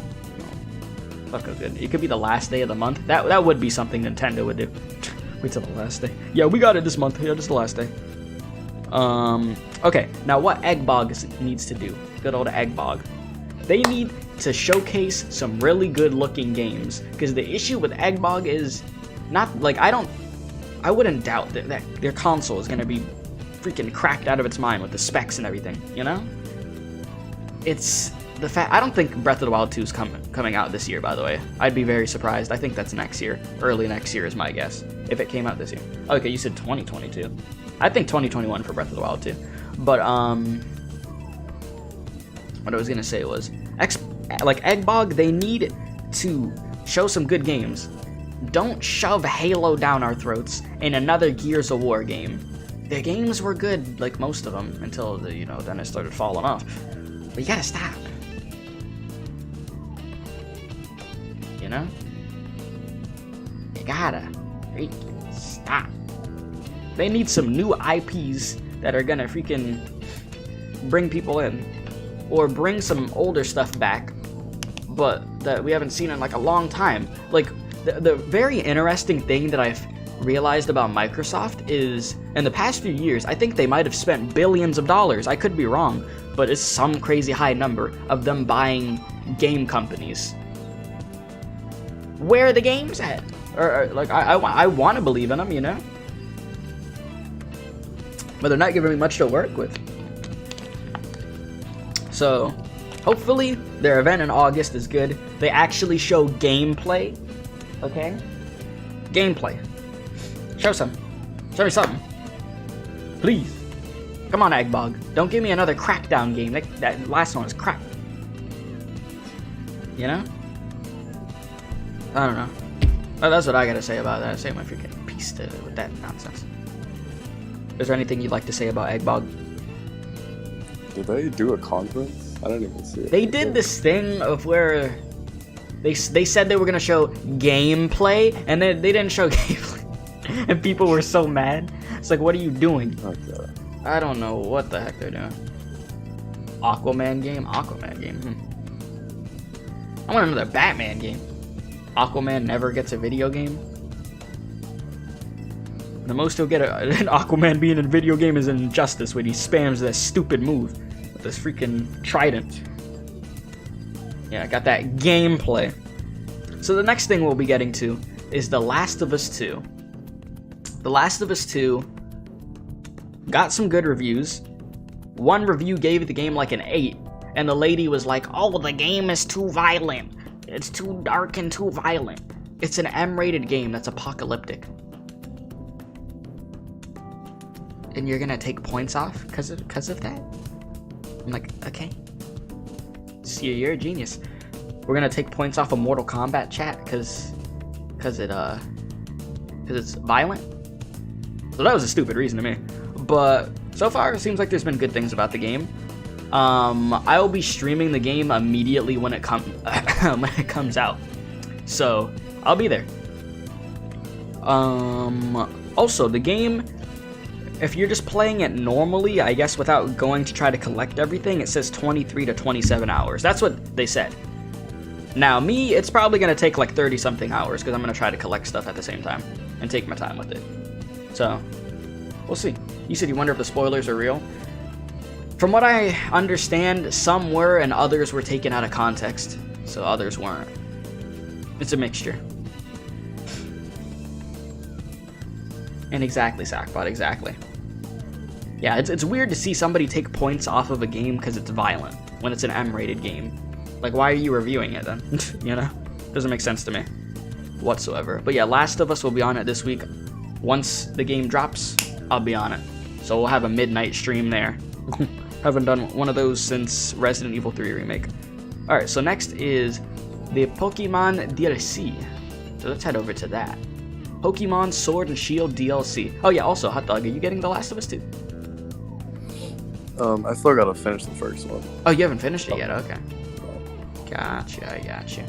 fuck goes good. It could be the last day of the month. That would be something Nintendo would do. Wait till the last day. Yeah, we got it this month. Yeah, just the last day. Okay, now what Eggbog needs to do, good old Eggbog, they need to showcase some really good looking games, because the issue with Eggbog is not, like, I wouldn't doubt that their console is going to be freaking cracked out of its mind with the specs and everything, you know? It's the fact, I don't think Breath of the Wild 2 is coming out this year, by the way. I'd be very surprised. I think that's next year, early next year is my guess, if it came out this year. Okay, you said 2022. I think 2021 for Breath of the Wild 2. But, what I was going to say was, like, Eggbog, they need to show some good games. Don't shove Halo down our throats in another Gears of War game. Their games were good, like most of them, until, then it started falling off. But you gotta stop. you know? You gotta freaking stop. They need some new IPs that are gonna freaking bring people in. Or bring some older stuff back, but that we haven't seen in like a long time. Like, the very interesting thing that I've realized about Microsoft is, in the past few years, I think they might have spent billions of dollars, I could be wrong, but it's some crazy high number of them buying game companies. Where are the games at? Or like, I want to believe in them, you know? But they're not giving me much to work with. So, hopefully, their event in August is good. They actually show gameplay, okay? Gameplay. Show some. Show me something. Please. Come on, Eggbog. Don't give me another Crackdown game. That last one was crap. You know? I don't know. That's what I gotta say about that. I say my freaking piece with that nonsense. Is there anything you'd like to say about Eggbog? Did they do a conference? I didn't even see it. They did this thing of where they said they were gonna show gameplay, and then they didn't show gameplay, and people were so mad. It's like, what are you doing? Okay. I don't know what the heck they're doing. Aquaman game? Aquaman game. I want another Batman game. Aquaman never gets a video game. The most he'll get an Aquaman being in a video game is in Injustice, when he spams that stupid move with this freaking trident. Yeah, I got that gameplay. So the next thing we'll be getting to is The Last of Us 2. The Last of Us 2 got some good reviews. One review gave the game like an 8, and the lady was like, oh, the game is too violent. It's too dark and too violent. It's an M-rated game that's apocalyptic. And you're gonna take points off because of that? I'm like, okay. See, you're a genius. We're gonna take points off of Mortal Kombat chat because it's violent. So that was a stupid reason to me. But so far, it seems like there's been good things about the game. I'll be streaming the game immediately when it comes out. So I'll be there. Also, the game, if you're just playing it normally, I guess without going to try to collect everything, it says 23 to 27 hours. That's what they said. Now, me, it's probably going to take like 30-something hours, because I'm going to try to collect stuff at the same time and take my time with it. So, we'll see. You said you wonder if the spoilers are real? From what I understand, some were and others were taken out of context, so others weren't. It's a mixture. And exactly, Sackbot, exactly. Yeah, it's weird to see somebody take points off of a game because it's violent, when it's an M-rated game. Like, why are you reviewing it then? You know? Doesn't make sense to me whatsoever. But yeah, Last of Us will be on it this week. Once the game drops, I'll be on it. So we'll have a midnight stream there. Haven't done one of those since Resident Evil 3 Remake. Alright, so next is the Pokemon DLC. So let's head over to that. Pokemon Sword and Shield DLC. Oh yeah, also, Hot Dog, are you getting The Last of Us 2? I still gotta finish the first one. Oh, you haven't finished it yet? Okay. Gotcha, I gotcha.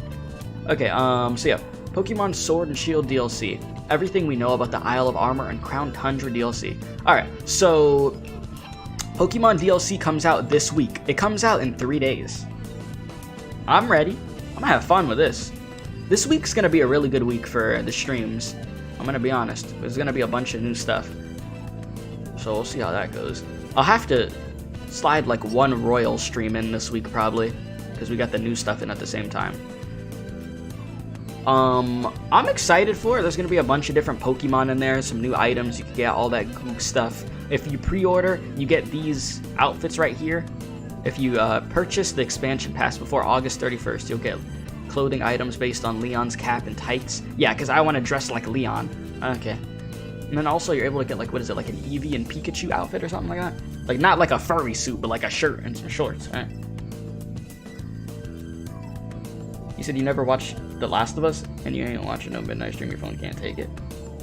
Okay, so yeah, Pokemon Sword and Shield DLC. Everything we know about the Isle of Armor and Crown Tundra DLC. Alright, so Pokemon DLC comes out this week. It comes out in 3 days. I'm ready. I'm gonna have fun with this. This week's gonna be a really good week for the streams. I'm gonna be honest. There's gonna be a bunch of new stuff. So we'll see how that goes. I'll have to slide like one Royal stream in this week probably, because we got the new stuff in at the same time. I'm excited for it. There's gonna be a bunch of different Pokemon in there, some new items. You can get all that Goog stuff. If you pre-order, you get these outfits right here. If you purchase the expansion pass before August 31st, you'll get clothing items based on Leon's cap and tights. Yeah, because I want to dress like Leon. Okay. And then also you're able to get like, what is it, like an Eevee and Pikachu outfit or something like that? Like not like a furry suit, but like a shirt and some shorts. All right. You said you never watched The Last of Us, and you ain't watching no midnight stream, your phone can't take it.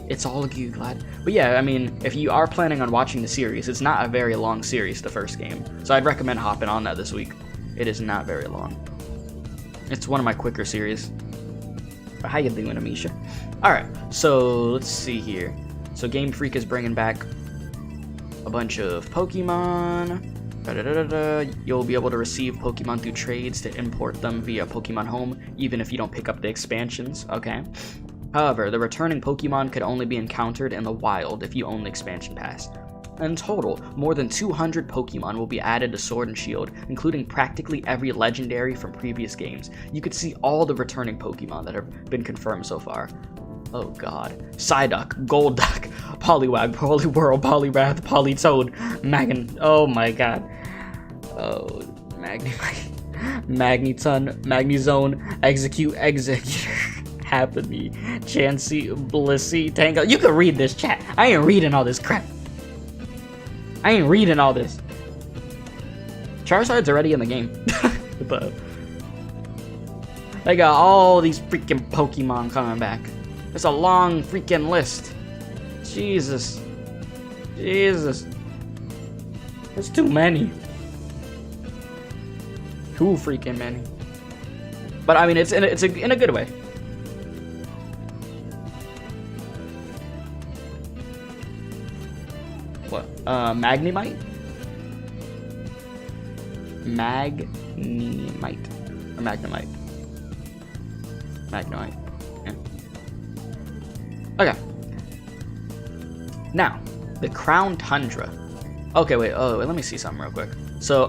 It's all good, glad. But yeah, I mean, if you are planning on watching the series, it's not a very long series, the first game. So I'd recommend hopping on that this week. It is not very long. It's one of my quicker series. How you doing, Amisha? Alright, so let's see here. So Game Freak is bringing back a bunch of Pokemon. You'll be able to receive Pokemon through trades to import them via Pokemon Home, even if you don't pick up the expansions, okay? However, the returning Pokemon could only be encountered in the wild if you own the expansion pass. In total, more than 200 Pokemon will be added to Sword and Shield, including practically every legendary from previous games. You could see all the returning Pokemon that have been confirmed so far. Oh god. Psyduck, Golduck, Poliwag, Poliwhirl, Poliwrath, Politoad, oh my god. Oh, Magneton, Magnezone, Execute, Happiny, Chansey, Blissey, Tango. You can read this, chat. I ain't reading all this crap. I ain't reading all this. Charizard's already in the game. But they got all these freaking Pokemon coming back. It's a long freaking list. Jesus. There's too many. Too freaking many. But I mean, it's in a good way. What? Magnemite? Magnemite. Or Magnemite. Magnemite. Yeah. Okay. Now, the Crown Tundra. Okay, wait. Oh, wait, let me see something real quick. So,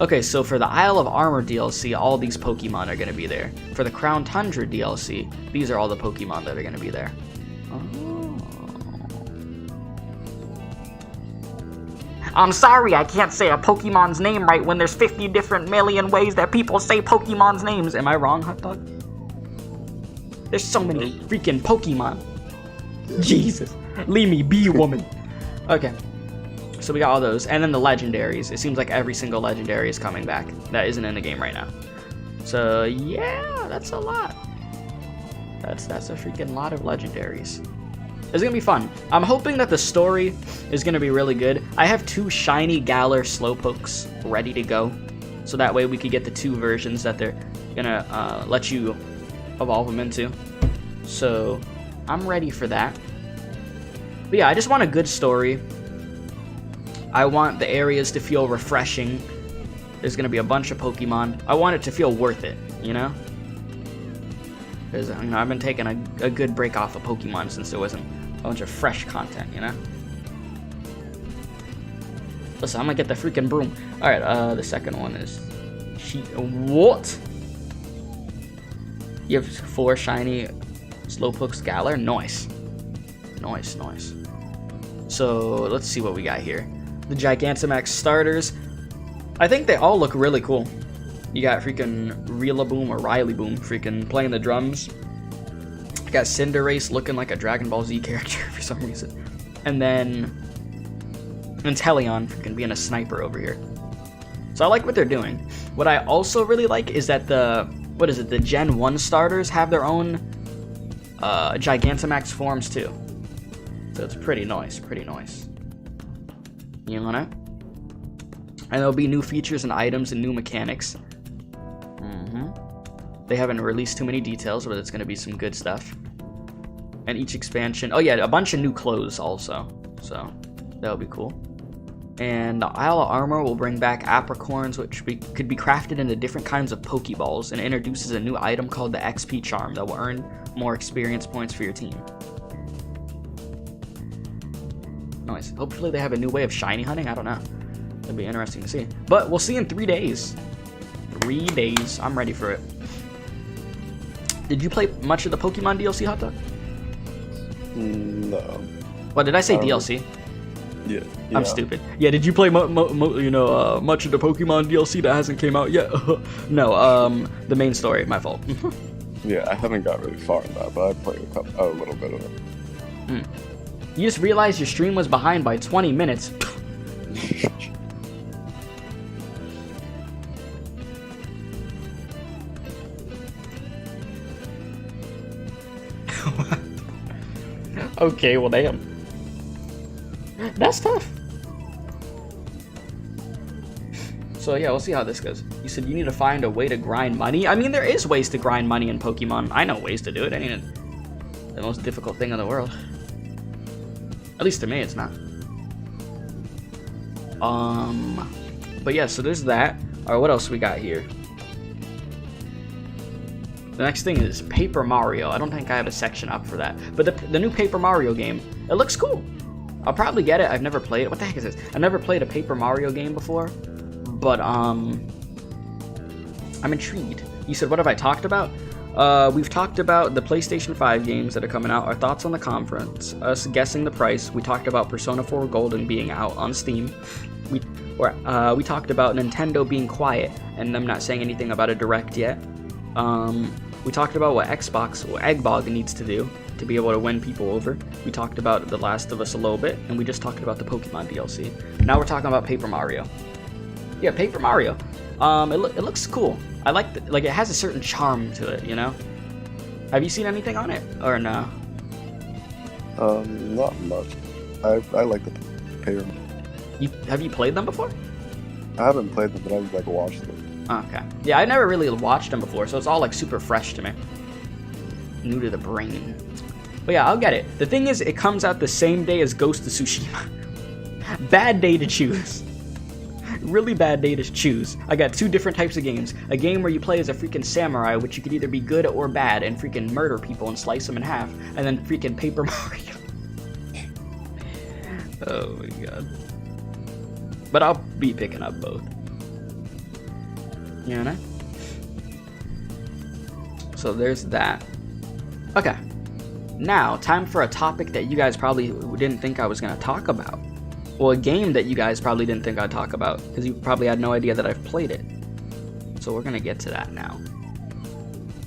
okay, so for the Isle of Armor DLC, all these Pokemon are going to be there. For the Crown Tundra DLC, these are all the Pokemon that are going to be there. Oh. I'm sorry, I can't say a Pokemon's name right when there's 50 different million ways that people say Pokemon's names. Am I wrong, Hot Dog? There's so many freaking Pokemon. Jesus. Leave me be, woman. Okay. So we got all those. And then the legendaries. It seems like every single legendary is coming back. That isn't in the game right now. So, yeah, that's a lot. That's a freaking lot of legendaries. It's gonna be fun. I'm hoping that the story is gonna be really good. I have 2 shiny Galar Slowpokes ready to go. So that way we could get the 2 versions that they're gonna let you evolve them into. So I'm ready for that. But yeah, I just want a good story. I want the areas to feel refreshing. There's gonna be a bunch of Pokemon. I want it to feel worth it, you know? Because I've been taking a good break off of Pokemon since there wasn't a bunch of fresh content, you know? Listen, I'm gonna get the freaking broom. Alright, the second one is... What? You have 4 shiny Slowpokes Galar? Nice. Nice. So, let's see what we got here. The Gigantamax starters. I think they all look really cool. You got freaking Rillaboom or Rillaboom freaking playing the drums. You got Cinderace looking like a Dragon Ball Z character for some reason. And then Inteleon freaking being a sniper over here. So I like what they're doing. What I also really like is that the Gen 1 starters have their own Gigantamax forms too. So it's pretty nice. You know? And there'll be new features and items and new mechanics. They haven't released too many details, but it's going to be some good stuff. And each expansion... Oh yeah, a bunch of new clothes also. So, that'll be cool. And the Isle of Armor will bring back apricorns, which could be crafted into different kinds of Pokeballs, and introduces a new item called the XP Charm that will earn more experience points for your team. Nice. Hopefully they have a new way of shiny hunting. I don't know. It'll be interesting to see. But we'll see in 3 days. 3 days. I'm ready for it. Did you play much of the Pokemon DLC, Hot Dog? No. What, did I say DLC? Yeah. I'm stupid. Yeah, did you play much of the Pokemon DLC that hasn't came out yet? No, the main story. My fault. Yeah, I haven't got really far in that, but I played a little bit of it. You just realized your stream was behind by 20 minutes. Okay, well, damn. That's tough. So yeah, we'll see how this goes. You said you need to find a way to grind money. I mean, there is ways to grind money in Pokemon. I know ways to do it. I ain't the most difficult thing in the world. At least to me, it's not. But yeah, so there's that. Alright, what else we got here? The next thing is Paper Mario. I don't think I have a section up for that. But the new Paper Mario game, it looks cool. I'll probably get it. I've never played it. What the heck is this? I've never played a Paper Mario game before. But, I'm intrigued. You said, what have I talked about? We've talked about the PlayStation 5 games that are coming out, our thoughts on the conference, us guessing the price. We talked about Persona 4 Golden being out on Steam. We talked about Nintendo being quiet and them not saying anything about a direct yet. We talked about what Eggbog needs to do to be able to win people over. We talked about The Last of Us a little bit, and we just talked about the Pokemon DLC. Now we're talking about Paper Mario. Yeah, Paper Mario. It looks cool. I like it has a certain charm to it, you know? Have you seen anything on it or no? Not much. I like the Paper. Have you played them before? I haven't played them, but I've like watched them. Okay. Yeah, I never really watched them before, so it's all like super fresh to me. New to the brain. But yeah, I'll get it. The thing is, it comes out the same day as Ghost of Tsushima. Bad day to choose. Really bad day to choose. I got two different types of games. A game where you play as a freaking samurai, which you could either be good or bad and freaking murder people and slice them in half, and then freaking Paper Mario. Oh my god. But I'll be picking up both. You know? So there's that. Okay. Now, time for a topic that you guys probably didn't think I was going to talk about. Well, a game that you guys probably didn't think I'd talk about, because you probably had no idea that I've played it. So we're going to get to that now.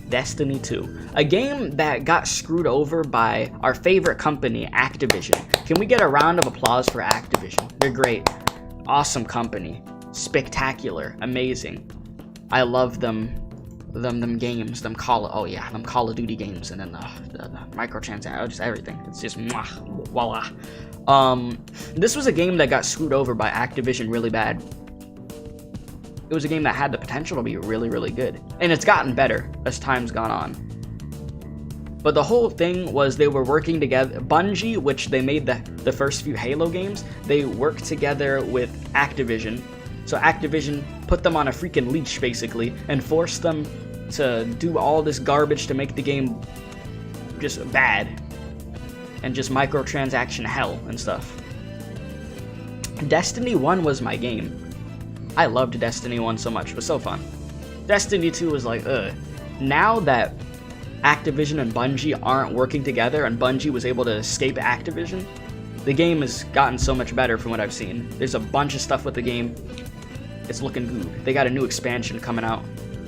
Destiny 2. A game that got screwed over by our favorite company, Activision. Can we get a round of applause for Activision? They're great. Awesome company. Spectacular. Amazing. I love them games, them Call of Duty games, and then the microtransactions, just everything. It's just mwah, voila. This was a game that got screwed over by Activision really bad. It was a game that had the potential to be really, really good, and it's gotten better as time's gone on. But the whole thing was they were working together. Bungie, which they made the first few Halo games, they worked together with Activision. So Activision put them on a freaking leash, basically, and forced them to do all this garbage to make the game just bad. And just microtransaction hell and stuff. Destiny 1 was my game. I loved Destiny 1 so much. It was so fun. Destiny 2 was like, ugh. Now that Activision and Bungie aren't working together and Bungie was able to escape Activision, the game has gotten so much better from what I've seen. There's a bunch of stuff with the game. It's looking good. They got a new expansion coming out.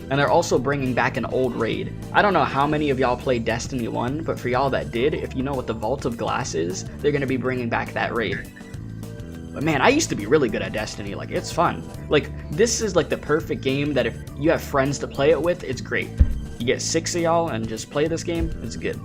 And they're also bringing back an old raid. I don't know how many of y'all played Destiny 1, but for y'all that did, if you know what the Vault of Glass is, they're going to be bringing back that raid. But man, I used to be really good at Destiny. Like, it's fun. Like, this is like the perfect game that if you have friends to play it with, it's great. You get 6 of y'all and just play this game, it's good.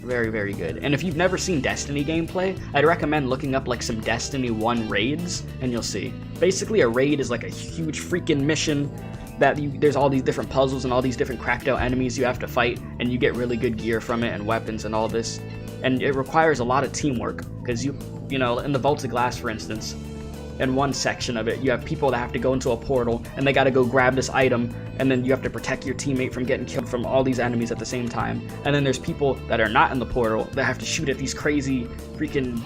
Very, very good. And if you've never seen Destiny gameplay, I'd recommend looking up like some Destiny 1 raids, and you'll see. Basically, a raid is like a huge freaking mission that there's all these different puzzles and all these different cracked out enemies you have to fight, and you get really good gear from it and weapons and all this. And it requires a lot of teamwork, because you know, in the Vault of Glass, for instance, in one section of it, you have people that have to go into a portal, and they gotta go grab this item, and then you have to protect your teammate from getting killed from all these enemies at the same time. And then there's people that are not in the portal that have to shoot at these crazy freaking,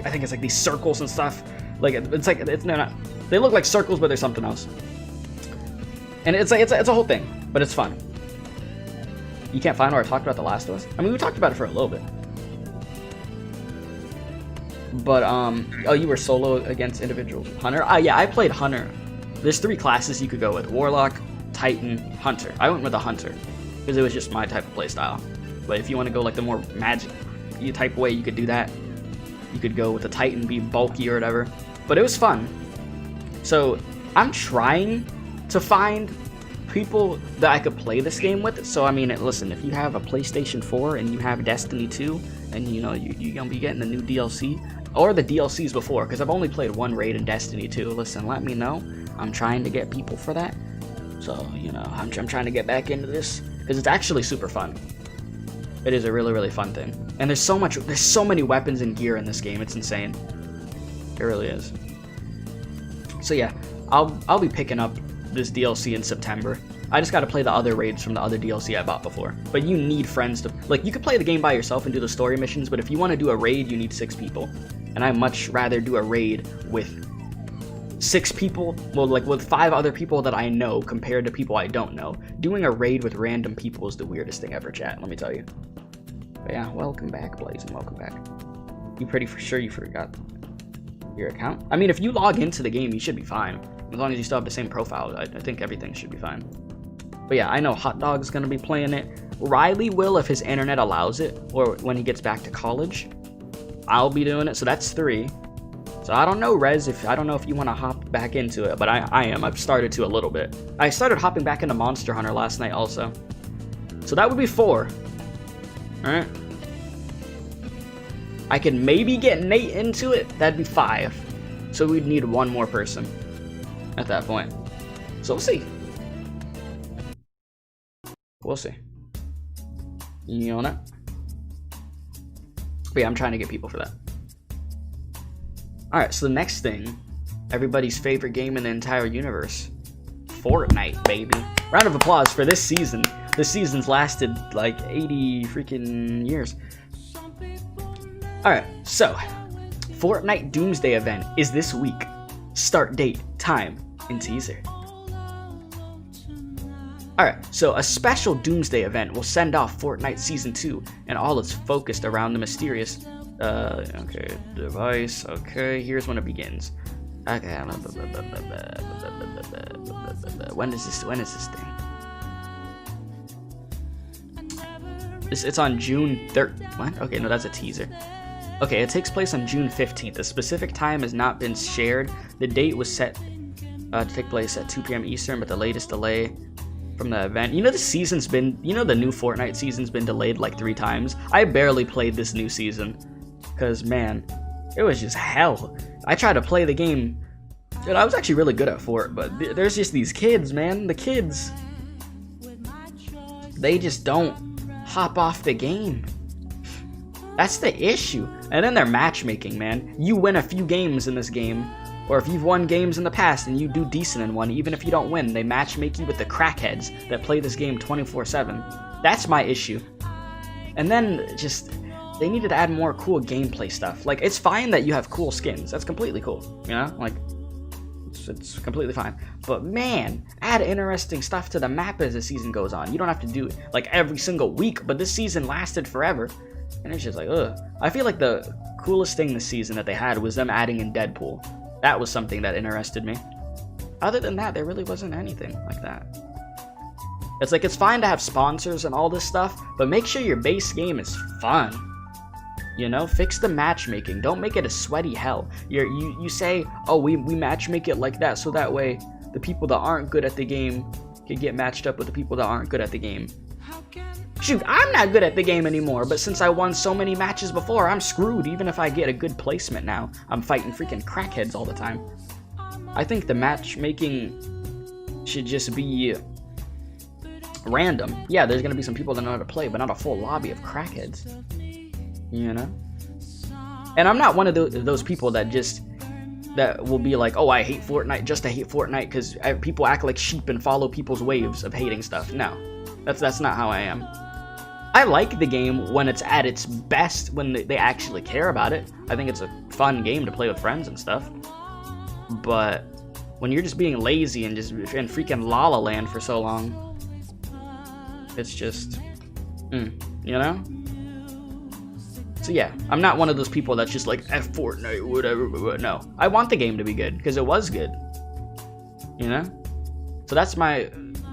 I think it's like these circles and stuff. Like, it's not, they look like circles, but there's something else. And it's a whole thing, but it's fun. You can't find where I talked about The Last of Us? I mean, we talked about it for a little bit. But, oh, you were solo against individuals. Hunter? Yeah, I played Hunter. There's 3 classes you could go with. Warlock, Titan, Hunter. I went with the Hunter, because it was just my type of playstyle. But if you want to go like the more magic type way, you could do that. You could go with the Titan, be bulky or whatever. But it was fun. So, I'm trying to find people that I could play this game with. So I mean, listen, if you have a PlayStation 4 and you have Destiny 2 and you know you're gonna be getting the new DLC, or the DLCs before, because I've only played one raid in Destiny 2. Listen, let me know. I'm trying to get people for that. So, you know, I'm trying to get back into this, because it's actually super fun. It is a really, really fun thing. And there's so many weapons and gear in this game. It's insane. It really is. So yeah, I'll be picking up this DLC in September. I just got to play the other raids from the other DLC I bought before. But you need friends to... Like, you could play the game by yourself and do the story missions, but if you want to do a raid, you need 6 people. And I much rather do a raid with 6 people, well, like with 5 other people that I know compared to people I don't know. Doing a raid with random people is the weirdest thing ever, chat, let me tell you. But yeah, welcome back, Blazing, welcome back. You pretty for sure you forgot your account? I mean, if you log into the game, you should be fine. As long as you still have the same profile, I think everything should be fine. But yeah, I know Hot Dog's gonna be playing it. Riley will if his internet allows it, or when he gets back to college. I'll be doing it, so that's 3. So I don't know, Rez, I don't know if you want to hop back into it, but I am. I've started to a little bit. I started hopping back into Monster Hunter last night also. So that would be 4. Alright. I could maybe get Nate into it. That'd be 5. So we'd need 1 more person at that point. So we'll see. We'll see. You know that? But yeah, I'm trying to get people for that. Alright, so the next thing, everybody's favorite game in the entire universe. Fortnite, baby. Round of applause for this season. This season's lasted like 80 freaking years. Alright, so Fortnite Doomsday event is this week. Start date, time, and teaser. Alright, so a special Doomsday event will send off Fortnite Season 2, and all is focused around the mysterious, okay, device, okay, here's when it begins. Okay, when is this thing? It's on June 3rd, what? Okay, no, that's a teaser. Okay, it takes place on June 15th. The specific time has not been shared. The date was set to take place at 2 p.m. Eastern, but the latest delay from the event. You know the season's been, you know the new Fortnite season's been delayed like 3 times? I barely played this new season. Because, man, it was just hell. I tried to play the game, and I was actually really good at Fort, but there's just these kids, man. The kids, they just don't hop off the game. That's the issue. And then they're matchmaking, man. You win a few games in this game, or if you've won games in the past and you do decent in one, even if you don't win, they matchmake you with the crackheads that play this game 24/7. That's my issue. And then just, they needed to add more cool gameplay stuff. Like, it's fine that you have cool skins. That's completely cool, you know? Like, it's completely fine. But man, add interesting stuff to the map as the season goes on. You don't have to do it like every single week, but this season lasted forever. And it's just like, ugh. I feel like the coolest thing this season that they had was them adding in Deadpool. That was something that interested me. Other than that, there really wasn't anything like that. It's like, it's fine to have sponsors and all this stuff, but make sure your base game is fun. You know, fix the matchmaking. Don't make it a sweaty hell. You say, oh, we matchmake it like that, so that way the people that aren't good at the game can get matched up with the people that aren't good at the game. Shoot, I'm not good at the game anymore, but since I won so many matches before, I'm screwed even if I get a good placement now. I'm fighting freaking crackheads all the time. I think the matchmaking should just be random. Yeah, there's gonna be some people that know how to play, but not a full lobby of crackheads. You know? And I'm not one of those people that will be like, oh, I hate Fortnite just to hate Fortnite because people act like sheep and follow people's waves of hating stuff. No, that's not how I am. I like the game when it's at its best, when they actually care about it. I think it's a fun game to play with friends and stuff. But when you're just being lazy and just in freaking La La Land for so long, it's just, you know? So yeah, I'm not one of those people that's just like, F Fortnite, whatever, but no. I want the game to be good, because it was good. You know? So that's my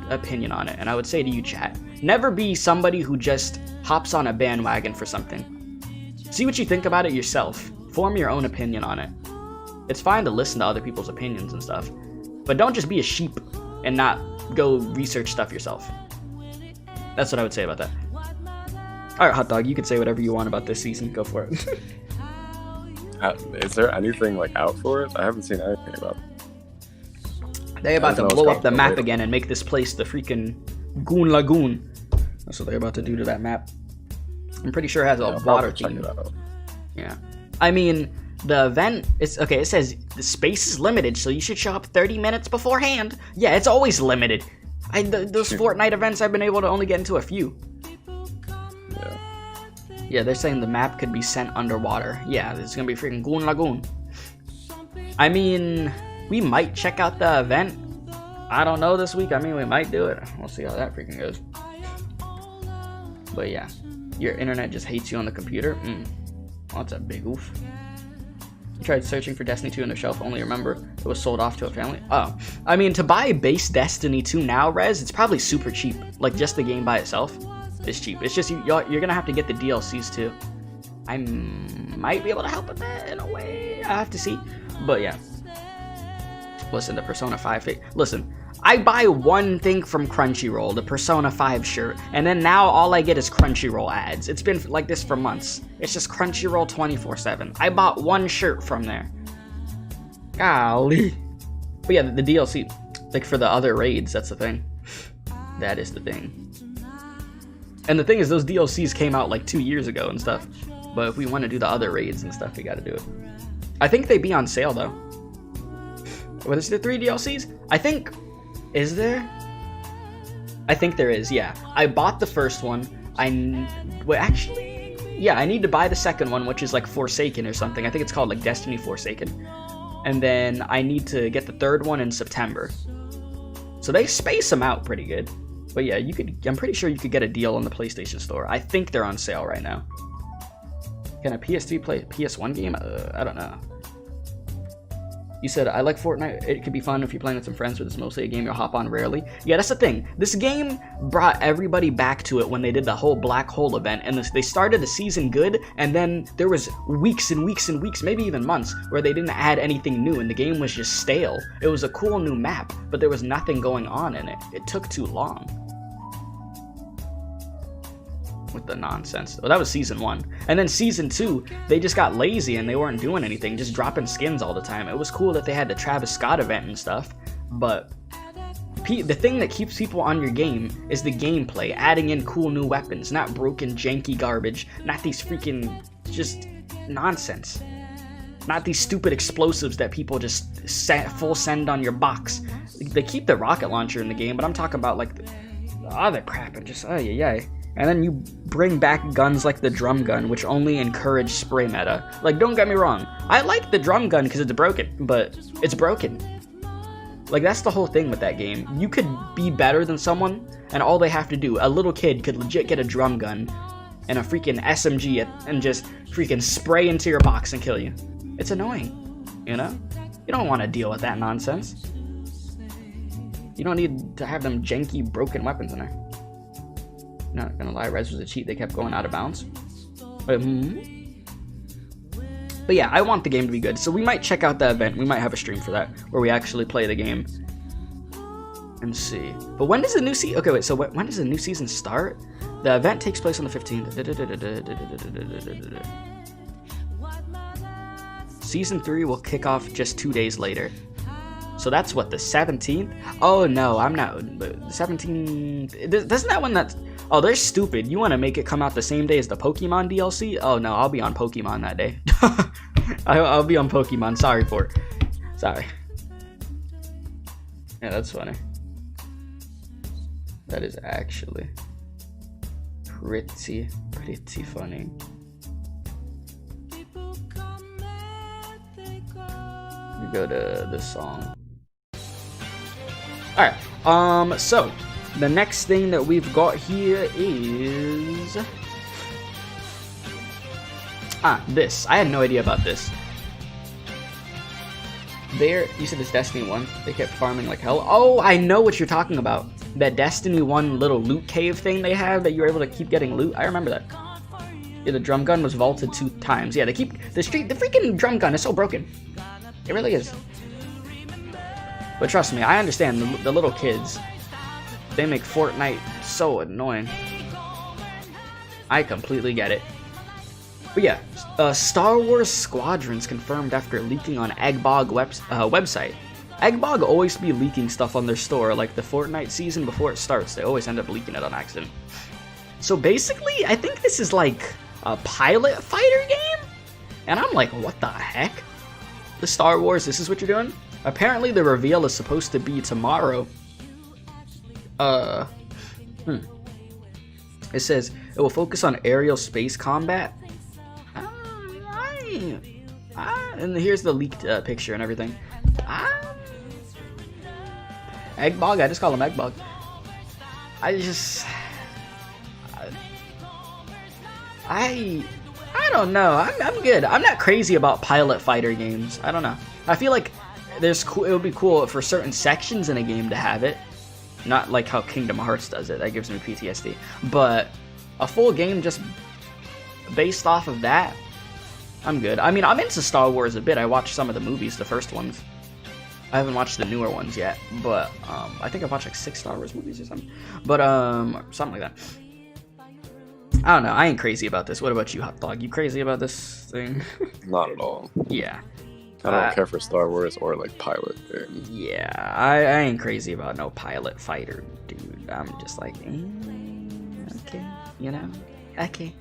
opinion on it, and I would say to you, chat, never be somebody who just hops on a bandwagon for something. See what you think about it yourself. Form your own opinion on it. It's fine to listen to other people's opinions and stuff, but don't just be a sheep and not go research stuff yourself. That's what I would say about that. Alright, Hot Dog, you can say whatever you want about this season. Go for it. Is there anything like out for it? I haven't seen anything about it. They're about to blow up the map again and make this place the freaking Goon Lagoon. That's what they're about to do to that map. I'm pretty sure it has a water theme. Yeah. I mean, the event is okay. It says the space is limited, so you should show up 30 minutes beforehand. Yeah, it's always limited. Those Fortnite events, I've been able to only get into a few. Yeah. Yeah, they're saying the map could be sent underwater. Yeah, it's gonna be freaking Goon Lagoon. I mean, we might check out the event. I don't know this week. I mean, we might do it. We'll see how that freaking goes. But yeah, your internet just hates you on the computer. Well, that's a big oof. You tried searching for Destiny 2 on the shelf, only remember it was sold off to a family. Oh, I mean, to buy base Destiny 2 now, Rez, it's probably super cheap. Like, just the game by itself is cheap. It's just you're gonna have to get the DLCs too. I might be able to help with that in a way. I have to see. But yeah. Listen, the Persona 5 listen, I buy one thing from Crunchyroll, the Persona 5 shirt, and then now all I get is Crunchyroll ads. It's been like this for months. It's just Crunchyroll 24/7. I bought one shirt from there. Golly. But yeah, the DLC, like for the other raids, that's the thing. That is the thing. And the thing is, those DLCs came out like 2 years ago and stuff. But if we want to do the other raids and stuff, we gotta do it. I think they'd be on sale though. What is the 3 DLCs? I think... Is there? I think there is, yeah. I bought the first one. Actually, yeah, I need to buy the second one, which is like Forsaken or something. I think it's called like Destiny Forsaken. And then I need to get the third one in September. So they space them out pretty good. But yeah, I'm pretty sure you could get a deal on the PlayStation Store. I think they're on sale right now. Can a PS3 play a PS1 game? I don't know. You said, I like Fortnite, it could be fun if you're playing with some friends, but it's mostly a game you'll hop on rarely. Yeah, that's the thing. This game brought everybody back to it when they did the whole Black Hole event, and they started the season good, and then there was weeks and weeks and weeks, maybe even months, where they didn't add anything new, and the game was just stale. It was a cool new map, but there was nothing going on in it. It took too long. With the nonsense. Well, that was season 1. And then season 2, they just got lazy and they weren't doing anything, just dropping skins all the time. It was cool that they had the Travis Scott event and stuff, but the thing that keeps people on your game is the gameplay, adding in cool new weapons, not broken, janky garbage, not these freaking just nonsense. Not these stupid explosives that people just full send on your box. They keep the rocket launcher in the game, but I'm talking about like the other crap and just, yeah. And then you bring back guns like the drum gun, which only encourage spray meta. Like, don't get me wrong. I like the drum gun because it's broken, but it's broken. Like, that's the whole thing with that game. You could be better than someone, and all they have to do, a little kid could legit get a drum gun and a freaking SMG and just freaking spray into your box and kill you. It's annoying, you know? You don't want to deal with that nonsense. You don't need to have them janky, broken weapons in there. Not gonna lie, Rez was a cheat. They kept going out of bounds. But yeah, I want the game to be good. So we might check out the event. We might have a stream for that, where we actually play the game and see. But when does the new season... Okay, wait, so when does the new season start? The event takes place on the 15th. Season 3 will kick off just 2 days later. So that's what, the 17th? Oh no, I'm not. The 17th... Doesn't that one that... Oh, they're stupid. You want to make it come out the same day as the Pokemon DLC? Oh no, I'll be on Pokemon that day. I'll be on Pokemon. Sorry for it. Sorry. Yeah, that's funny. That is actually pretty funny. We go to this song. Alright, so the next thing that we've got here is this. I had no idea about this. You said this Destiny 1, they kept farming like hell. Oh, I know what you're talking about. That Destiny 1 little loot cave thing they have that you were able to keep getting loot. I remember that. Yeah, the drum gun was vaulted 2 times. Yeah, they keep the freaking drum gun is so broken. It really is. But trust me, I understand the little kids. They make Fortnite so annoying. I completely get it. But yeah, Star Wars Squadrons confirmed after leaking on Eggbog website. Eggbog always be leaking stuff on their store, like the Fortnite season before it starts. They always end up leaking it on accident. So basically, I think this is like a pilot fighter game? And I'm like, what the heck? The Star Wars, this is what you're doing? Apparently the reveal is supposed to be tomorrow. It says it will focus on aerial space combat. And here's the leaked picture and everything. Eggbog, I just call him Eggbog. I don't know. I'm good. I'm not crazy about pilot fighter games. I don't know. I feel like it would be cool for certain sections in a game to have it. Not like how Kingdom Hearts does it. That gives me PTSD. But a full game just based off of that, I'm good. I mean, I'm into Star Wars a bit. I watched some of the movies, the first ones. I haven't watched the newer ones yet, but I think I've watched like 6 Star Wars movies or something. But something like that. I don't know. I ain't crazy about this. What about you, Hot Dog? You crazy about this thing? Not at all. Yeah. I don't care for Star Wars or like pilot games. Yeah, I ain't crazy about no pilot fighter, dude. I'm just like, okay, you know, okay.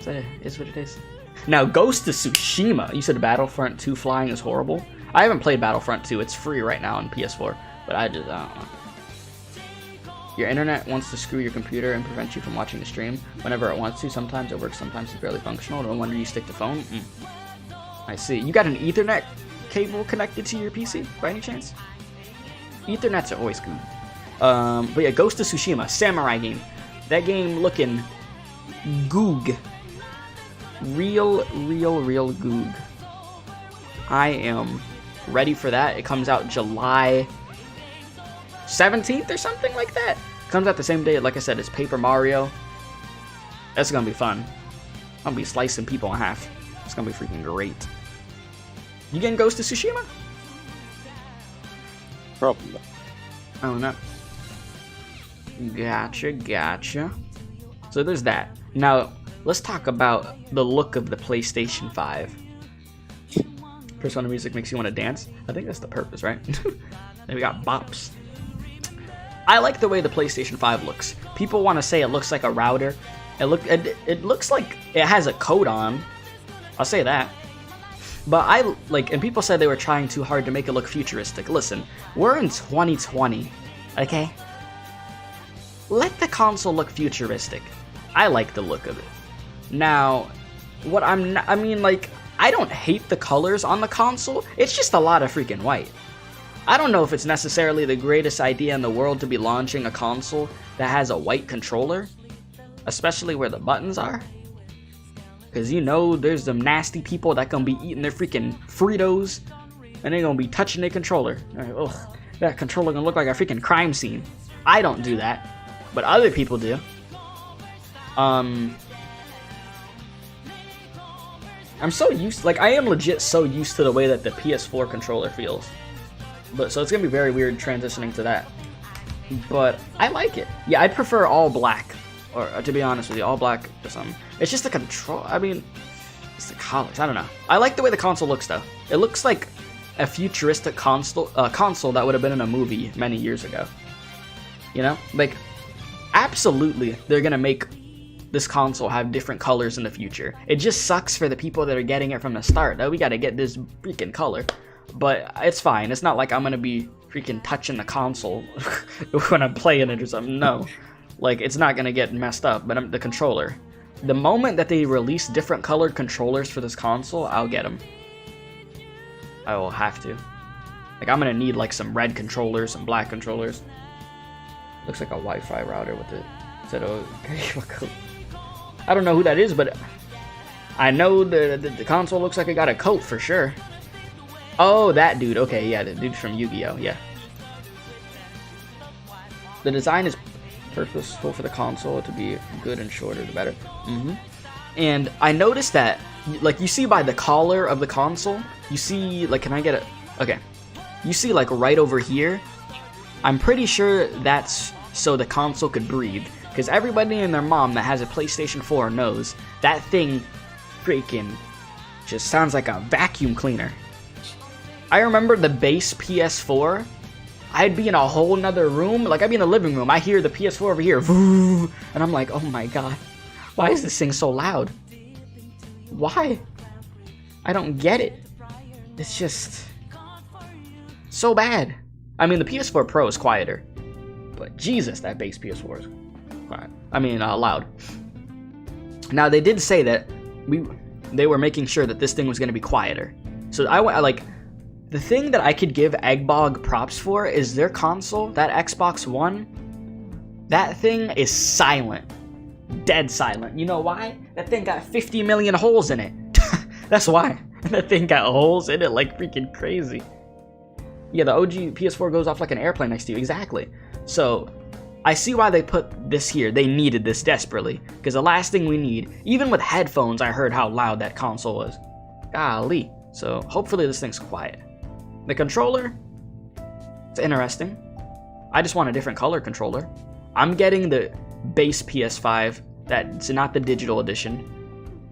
So it is what it is. Now, Ghost of Tsushima. You said Battlefront 2 flying is horrible. I haven't played Battlefront 2. It's free right now on PS4, but I don't know. Your internet wants to screw your computer and prevent you from watching the stream whenever it wants to. Sometimes it works, sometimes it's barely functional. No wonder you stick to phone. I see. You got an Ethernet cable connected to your PC, by any chance? Ethernets are always good. But yeah, Ghost of Tsushima, samurai game. That game looking goog. Real goog. I am ready for that. It comes out July 17th or something like that. Comes out the same day, like I said, as Paper Mario. That's gonna be fun. I'm gonna be slicing people in half. It's gonna be freaking great. You getting Ghost of Tsushima? Probably not. Oh no. Gotcha. So there's that. Now, let's talk about the look of the PlayStation 5. Persona music makes you want to dance. I think that's the purpose, right? Then we got bops. I like the way the PlayStation 5 looks. People want to say it looks like a router. It looks like it has a code on. I'll say that. But and people said they were trying too hard to make it look futuristic. Listen, we're in 2020, okay? Let the console look futuristic. I like the look of it. Now, I don't hate the colors on the console. It's just a lot of freaking white. I don't know if it's necessarily the greatest idea in the world to be launching a console that has a white controller, especially where the buttons are. Because you know there's some nasty people that gonna be eating their freaking Fritos and they're gonna be touching their controller. Ugh, that controller gonna look like a freaking crime scene. I don't do that, but other people do. I'm so used, I am legit so used to the way that the PS4 controller feels. So it's gonna be very weird transitioning to that. But I like it. Yeah, I'd prefer all black. Or to be honest with you, all black or something. It's just the control. I mean, it's the colors. I don't know. I like the way the console looks though. It looks like a futuristic console that would have been in a movie many years ago. You know, absolutely, they're gonna make this console have different colors in the future. It just sucks for the people that are getting it from the start. That we gotta get this freaking color. But it's fine. It's not like I'm gonna be freaking touching the console when I'm playing it or something. No. It's not gonna get messed up, but the controller. The moment that they release different colored controllers for this console, I'll get them. I will have to. I'm gonna need some red controllers, some black controllers. Looks like a Wi-Fi router with it. I don't know who that is, but I know the console looks like it got a coat for sure. Oh, that dude. Okay, yeah, the dude from Yu-Gi-Oh, yeah. The design is purposeful for the console to be good and shorter, the better. And I noticed that, you see by the collar of the console, you see, can I get it? Okay. You see, right over here, I'm pretty sure that's so the console could breathe. Because everybody and their mom that has a PlayStation 4 knows that thing freaking just sounds like a vacuum cleaner. I remember the base PS4. I'd be in a whole nother room. Like, I'd be in the living room. I hear the PS4 over here. And I'm like, oh my god. Why is this thing so loud? Why? I don't get it. It's just so bad. I mean, the PS4 Pro is quieter. But Jesus, that base PS4 is quiet. I mean, loud. Now, they did say that they were making sure that this thing was going to be quieter. So I like, the thing that I could give Eggbog props for is their console, that Xbox One. That thing is silent. Dead silent. You know why? That thing got 50 million holes in it. That's why. That thing got holes in it like freaking crazy. Yeah, the OG PS4 goes off like an airplane next to you. Exactly. So, I see why they put this here. They needed this desperately. Because the last thing we need, even with headphones, I heard how loud that console was. Golly. So, hopefully this thing's quiet. The controller, it's interesting. I just want a different color controller. I'm getting the base PS5. That's not the digital edition.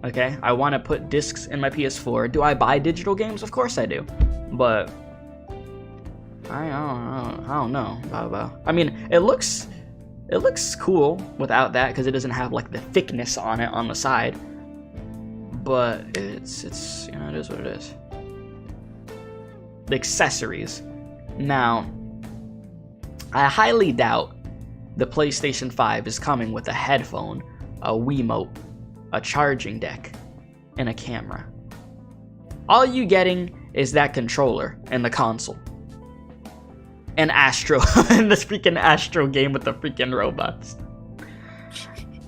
Okay? I want to put discs in my PS4. Do I buy digital games? Of course I do. But I don't know. I mean, it looks cool without that because it doesn't have like the thickness on it on the side. But it's you know, it is what it is. The accessories. Now, I highly doubt the PlayStation 5 is coming with a headphone, a Wiimote, a charging deck, and a camera. All you getting is that controller and the console. And Astro, and this freaking Astro game with the freaking robots.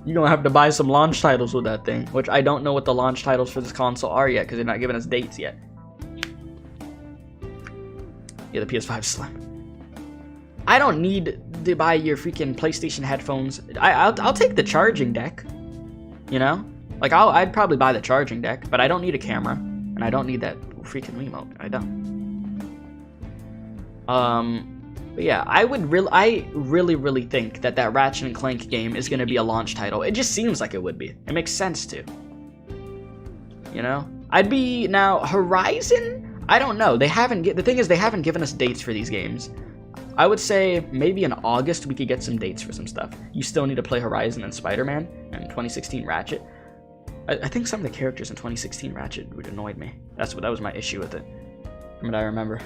You're gonna have to buy some launch titles with that thing, which I don't know what the launch titles for this console are yet, because they're not giving us dates yet. Yeah, the PS5 Slim. I don't need to buy your freaking PlayStation headphones. I'll take the charging deck. You know? Like, I'd probably buy the charging deck, but I don't need a camera, and I don't need that freaking Wiimote. I don't. But yeah, I really think that Ratchet Clank game is gonna be a launch title. It just seems like it would be. It makes sense to. You know? Now, Horizon? I don't know. The thing is, they haven't given us dates for these games. I would say maybe in August we could get some dates for some stuff. You still need to play Horizon and Spiderman and 2016 Ratchet. I think some of the characters in 2016 Ratchet would annoyed me. That was my issue with it, from what I remember.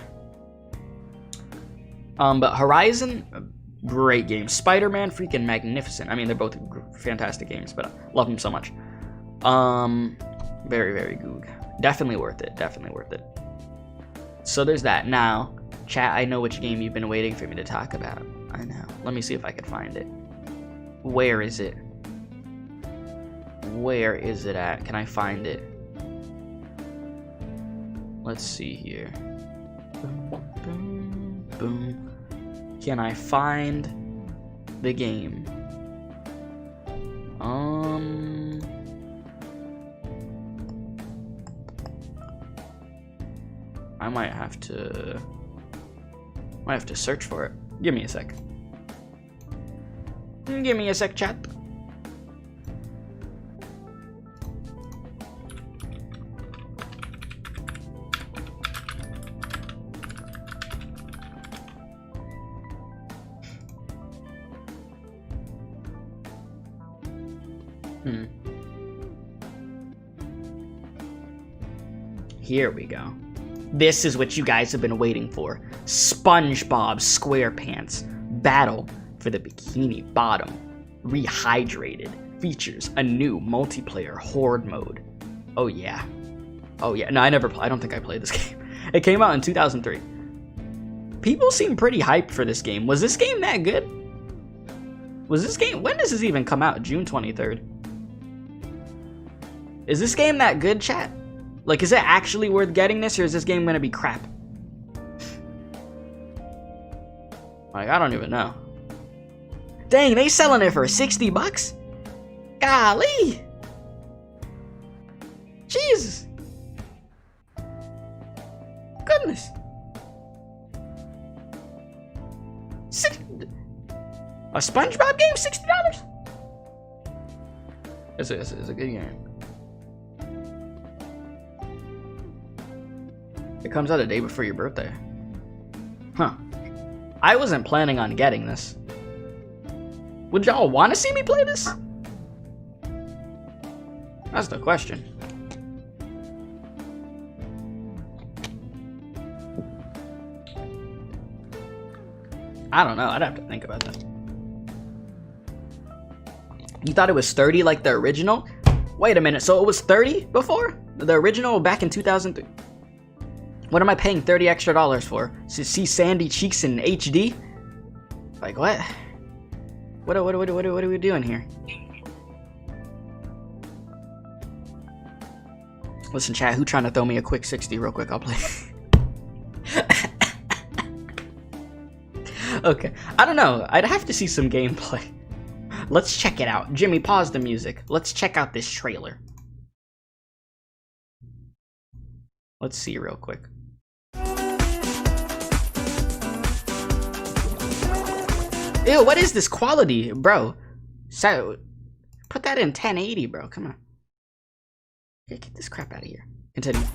But Horizon, great game. Spider-Man, freaking magnificent. I mean, they're both fantastic games, but I love them so much. Very, very good. Definitely worth it. Definitely worth it. So there's that. Now, chat, I know which game you've been waiting for me to talk about. I know. Let me see if I can find it. Where is it? Where is it at? Can I find it? Let's see here. Boom, boom, boom. Can I find the game? I might have to search for it. Give me a sec. Give me a sec, chat. Here we go. This is what you guys have been waiting for. SpongeBob SquarePants Battle for the Bikini Bottom. Rehydrated. Features a new multiplayer horde mode. Oh yeah. Oh yeah. No, I don't think I played this game. It came out in 2003. People seem pretty hyped for this game. Was this game that good? When does this even come out? June 23rd. Is this game that good, chat? Like, is it actually worth getting this, or is this game gonna be crap? Like, I don't even know. Dang, they selling it for $60? Golly! Jesus! Goodness! A SpongeBob game, $60? It's a good game. It comes out a day before your birthday. Huh. I wasn't planning on getting this. Would y'all want to see me play this? That's the question. I don't know. I'd have to think about that. You thought it was 30 like the original? Wait a minute. So it was 30 before? The original back in 2003? What am I paying $30 extra for? To see Sandy Cheeks in HD? Like what? What are we doing here? Listen, chat, who trying to throw me a quick 60 real quick? I'll play. Okay, I don't know. I'd have to see some gameplay. Let's check it out. Jimmy, pause the music. Let's check out this trailer. Let's see real quick. Ew, what is this quality, bro? So, put that in 1080, bro. Come on. Get this crap out of here. Continue.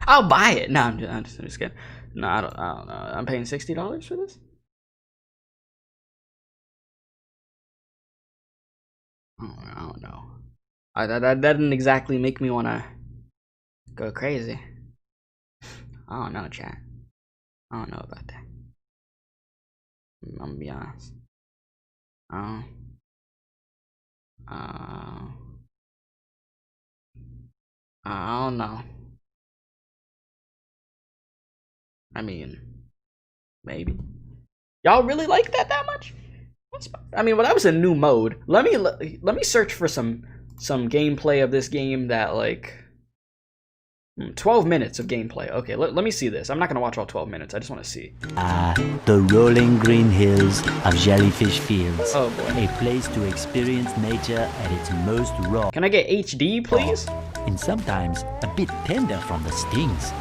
I'll buy it. No, I'm just kidding. No, I don't know. I'm paying $60 for this? I don't know. That didn't exactly make me want to go crazy. I don't know, chat. I don't know about that. I'm gonna be honest. I don't know. I mean, maybe. Y'all really like that much? I mean, well, that was a new mode. Let me search for some gameplay of this game that like 12 minutes of gameplay. Okay, let me see this. I'm not gonna watch all 12 minutes. I just want to see. The rolling green hills of Jellyfish Fields. Oh boy. A place to experience nature at its most raw. Can I get HD, please? And sometimes a bit tender from the stings.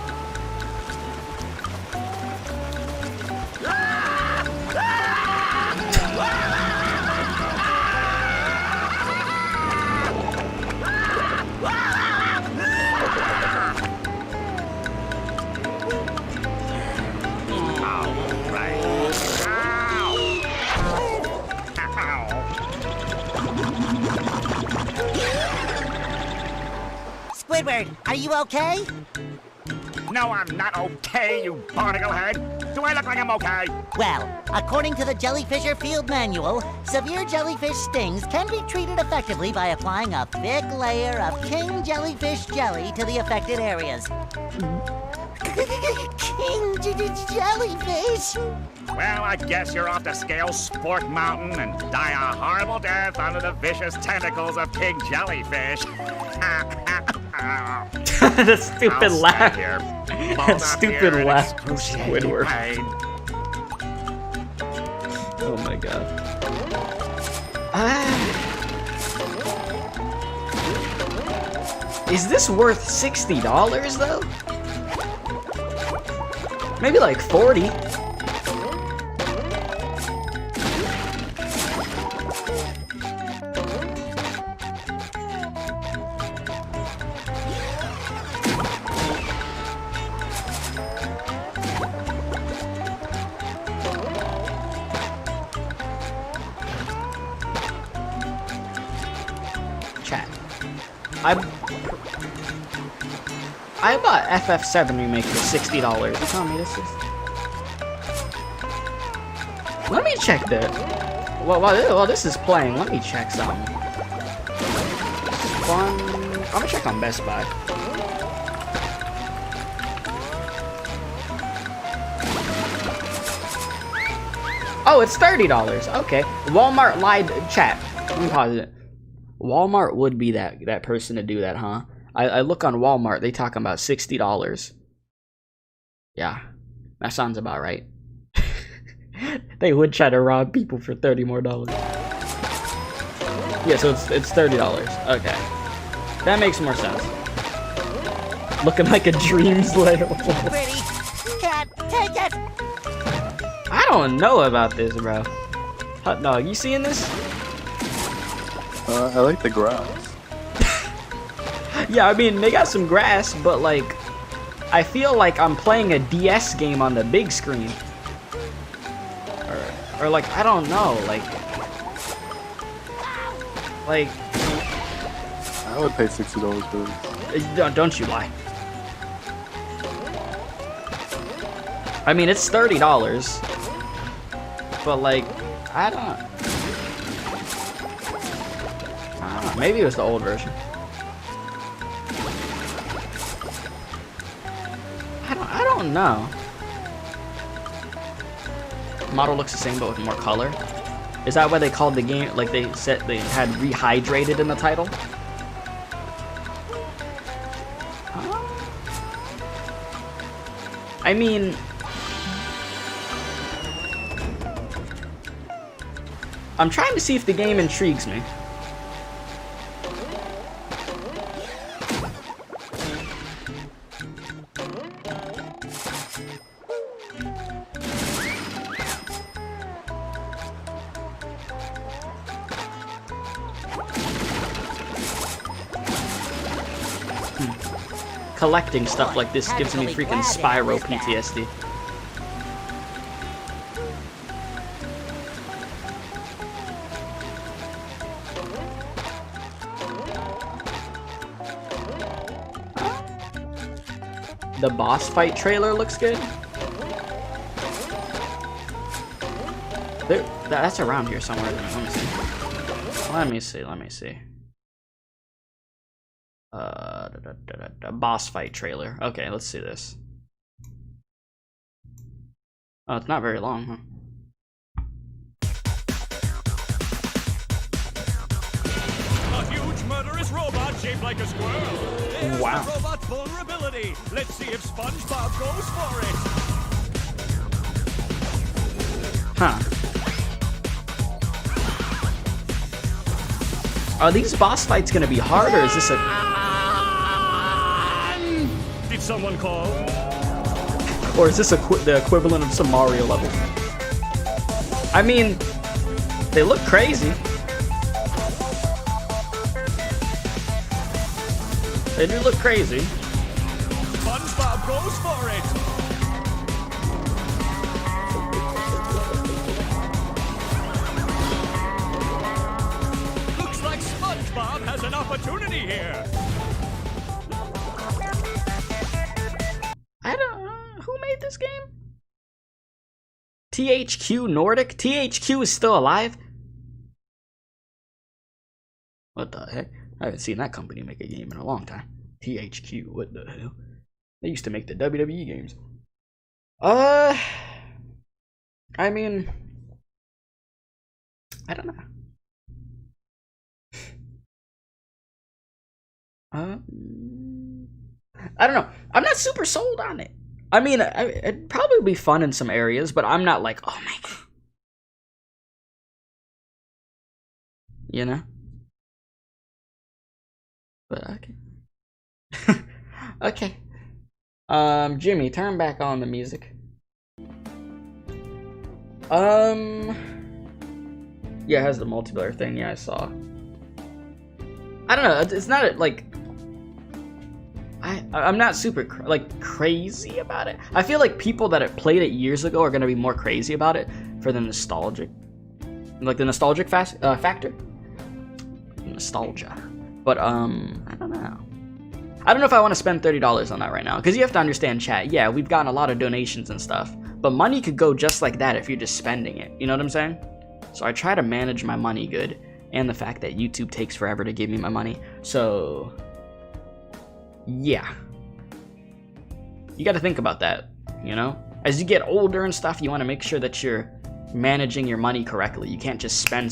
Squidward, are you okay? No, I'm not okay, you barnacle head. Do I look like I'm okay? Well, according to the Jellyfisher Field Manual, severe jellyfish stings can be treated effectively by applying a thick layer of king jellyfish jelly to the affected areas. King jellyfish? Well, I guess you're off to scale Sport Mountain and die a horrible death under the vicious tentacles of King Jellyfish. The stupid laugh. That stupid laugh from Squidward. Oh my god. Is this worth $60 though? Maybe like 40. I bought FF7 Remake for $60. You tell me this is... Let me check that. While this is playing, let me check something. I'm gonna check on Best Buy. Oh, it's $30. Okay. Walmart lied. Chat. Let me pause it. Walmart would be that person to do that, huh? I look on Walmart. They talking about $60. Yeah, that sounds about right. They would try to rob people for $30 more. Yeah, so it's $30. Okay, that makes more sense. Looking like a dream slayer. Pretty. Cat, take it. I don't know about this, bro. Hot dog, you seeing this? I like the grass. Yeah, I mean, they got some grass, but like, I feel like I'm playing a DS game on the big screen. Or like, I don't know, like, I would pay $60 for this. Don't you lie. I mean, it's $30, but like, I don't know. Maybe it was the old version. I don't know. Model looks the same but with more color. Is that why they called the game, like they said they had rehydrated in the title? I mean, I'm trying to see if the game intrigues me. Collecting stuff like this gives me freaking Spyro PTSD. The boss fight trailer looks good. That's around here somewhere. Let me see. Boss fight trailer. Okay, let's see this. Oh, it's not very long, huh? A huge murderous robot shaped like a squirrel. There's Wow. the robot's vulnerability. Let's see if SpongeBob goes for it. Huh. Are these boss fights gonna be hard, or is this a... Did someone call? Or is this the equivalent of some Mario level? I mean, they look crazy. They do look crazy. SpongeBob goes for it. Looks like SpongeBob has an opportunity here. I don't know. Who made this game? THQ Nordic? THQ is still alive? What the heck? I haven't seen that company make a game in a long time. THQ, what the hell? They used to make the WWE games. I mean, I don't know. I don't know. I'm not super sold on it. I mean, it'd probably be fun in some areas, but I'm not like, oh my god. You know? But okay. Okay. Jimmy, turn back on the music. Yeah, it has the multiplayer thing. Yeah, I saw. I don't know. It's not like I'm not super crazy about it. I feel like people that have played it years ago are gonna be more crazy about it for the nostalgic, like the nostalgic factor. Nostalgia. But I don't know. I don't know if I want to spend $30 on that right now, because you have to understand, chat, yeah, we've gotten a lot of donations and stuff, but money could go just like that if you're just spending it, you know what I'm saying? So I try to manage my money good, and the fact that YouTube takes forever to give me my money, so yeah. You got to think about that, you know? As you get older and stuff, you want to make sure that you're managing your money correctly. You can't just spend.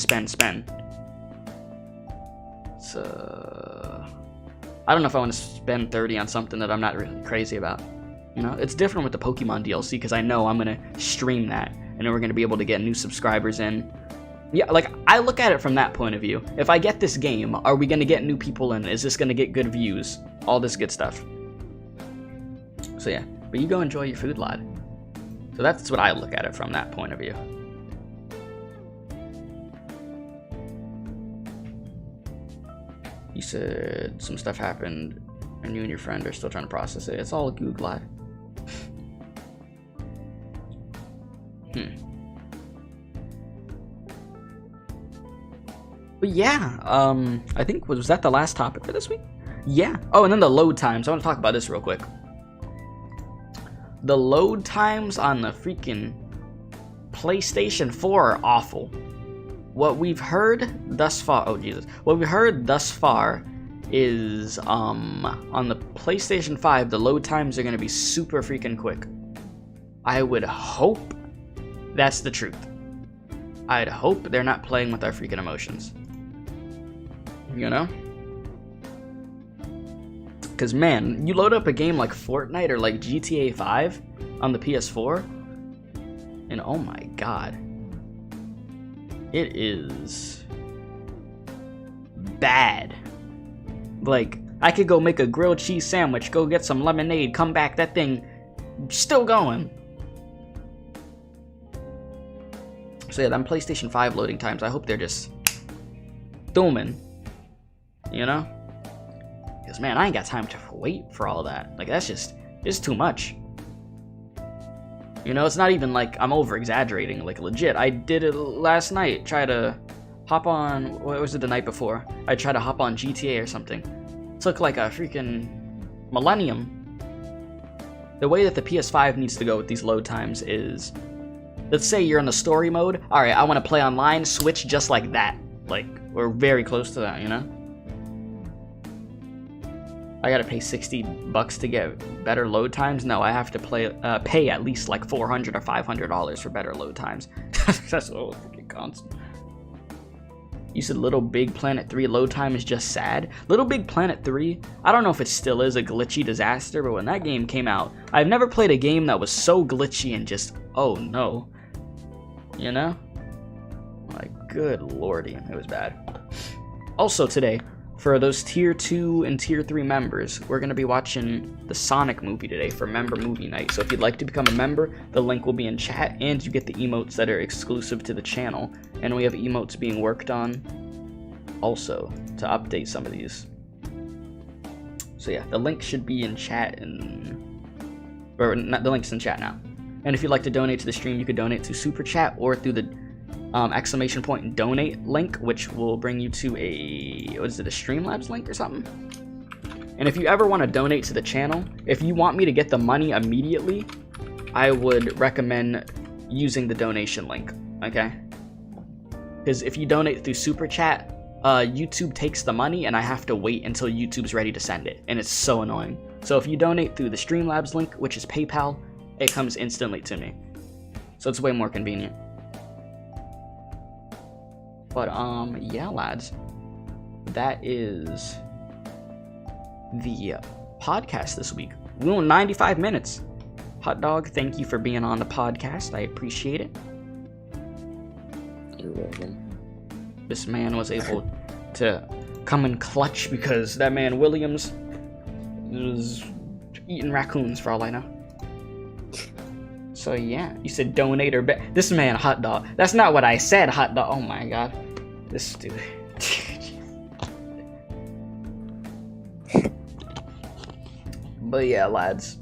So I don't know if I want to spend 30 on something that I'm not really crazy about. You know, it's different with the Pokemon DLC because I know I'm gonna stream that, and then we're gonna be able to get new subscribers in. Yeah, like I look at it from that point of view. If I get this game, are we gonna get new people in? Is this gonna get good views? All this good stuff. So yeah, but you go enjoy your food, lad. So that's what I look at it from that point of view. You said some stuff happened and you and your friend are still trying to process it. It's all Google Live. But yeah, I think, was that the last topic for this week? Yeah. Oh, and then the load times. I want to talk about this real quick. The load times on the freaking PlayStation 4 are awful. What we've heard thus far, oh Jesus, what we've heard thus far is on the PlayStation 5, the load times are going to be super freaking quick. I would hope that's the truth. I'd hope they're not playing with our freaking emotions. You know? Because man, you load up a game like Fortnite or like GTA 5 on the PS4, and oh my god, it is bad. Like, I could go make a grilled cheese sandwich, go get some lemonade, come back, that thing still going. So yeah, them PlayStation 5 loading times, I hope they're just dooming, you know? Because man, I ain't got time to wait for all that. Like, that's just, it's too much. You know, it's not even like I'm over exaggerating, like legit. I did it last night, try to hop on, what was it, the night before? I tried to hop on GTA or something. Took like a freaking millennium. The way that the PS5 needs to go with these load times is, let's say you're in the story mode. Alright, I want to play online, switch just like that. Like, we're very close to that, you know? I gotta pay $60 to get better load times? No, I have to pay at least like $400 or $500 for better load times. That's so freaking constant. You said Little Big Planet 3 load time is just sad. Little Big Planet 3, I don't know if it still is a glitchy disaster, but when that game came out, I've never played a game that was so glitchy and just, oh no. You know? Like, good lordy, it was bad. Also today, for those Tier 2 and Tier 3 members, we're going to be watching the Sonic movie today for Member Movie Night. So if you'd like to become a member, the link will be in chat, and you get the emotes that are exclusive to the channel. And we have emotes being worked on also to update some of these. So yeah, the link should be in chat, or not, the link's in chat now. And if you'd like to donate to the stream, you could donate to Super Chat or through the exclamation point donate link, which will bring you to a, what is it, a Streamlabs link or something? And if you ever want to donate to the channel, if you want me to get the money immediately, I would recommend using the donation link, okay? Because if you donate through Super Chat, YouTube takes the money and I have to wait until YouTube's ready to send it, and it's so annoying. So if you donate through the Streamlabs link, which is PayPal, it comes instantly to me. So it's way more convenient. But, yeah, lads, that is the podcast this week. We went 95 minutes. Hot Dog, thank you for being on the podcast. I appreciate it. You're welcome. This man was able to come in clutch because that man Williams was eating raccoons for all I know. So yeah, you said donate or bet. This man, Hot Dog. That's not what I said, Hot Dog. Oh my god. This dude. But yeah, lads.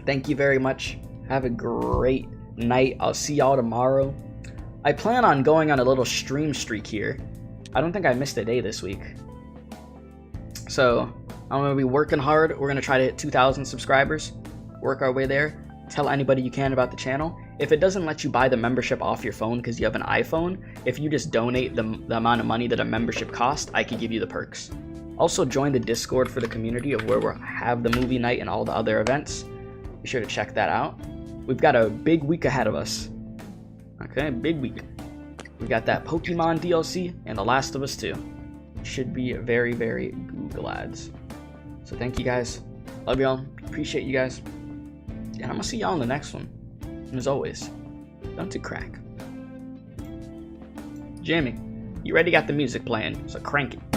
Thank you very much. Have a great night. I'll see y'all tomorrow. I plan on going on a little stream streak here. I don't think I missed a day this week. So, I'm gonna be working hard. We're gonna try to hit 2,000 subscribers. Work our way there. Tell anybody you can about the channel. If it doesn't let you buy the membership off your phone because you have an iPhone, if you just donate the amount of money that a membership costs, I could give you the perks. Also, join the Discord for the community of where we have the movie night and all the other events. Be sure to check that out. We've got a big week ahead of us. Okay, big week. We got that Pokemon DLC and The Last of Us 2. Should be very, very Google ads. So thank you guys. Love y'all. Appreciate you guys. And I'm gonna see y'all in the next one. And as always, don't do crack. Jamie, you already got the music playing, so crank it.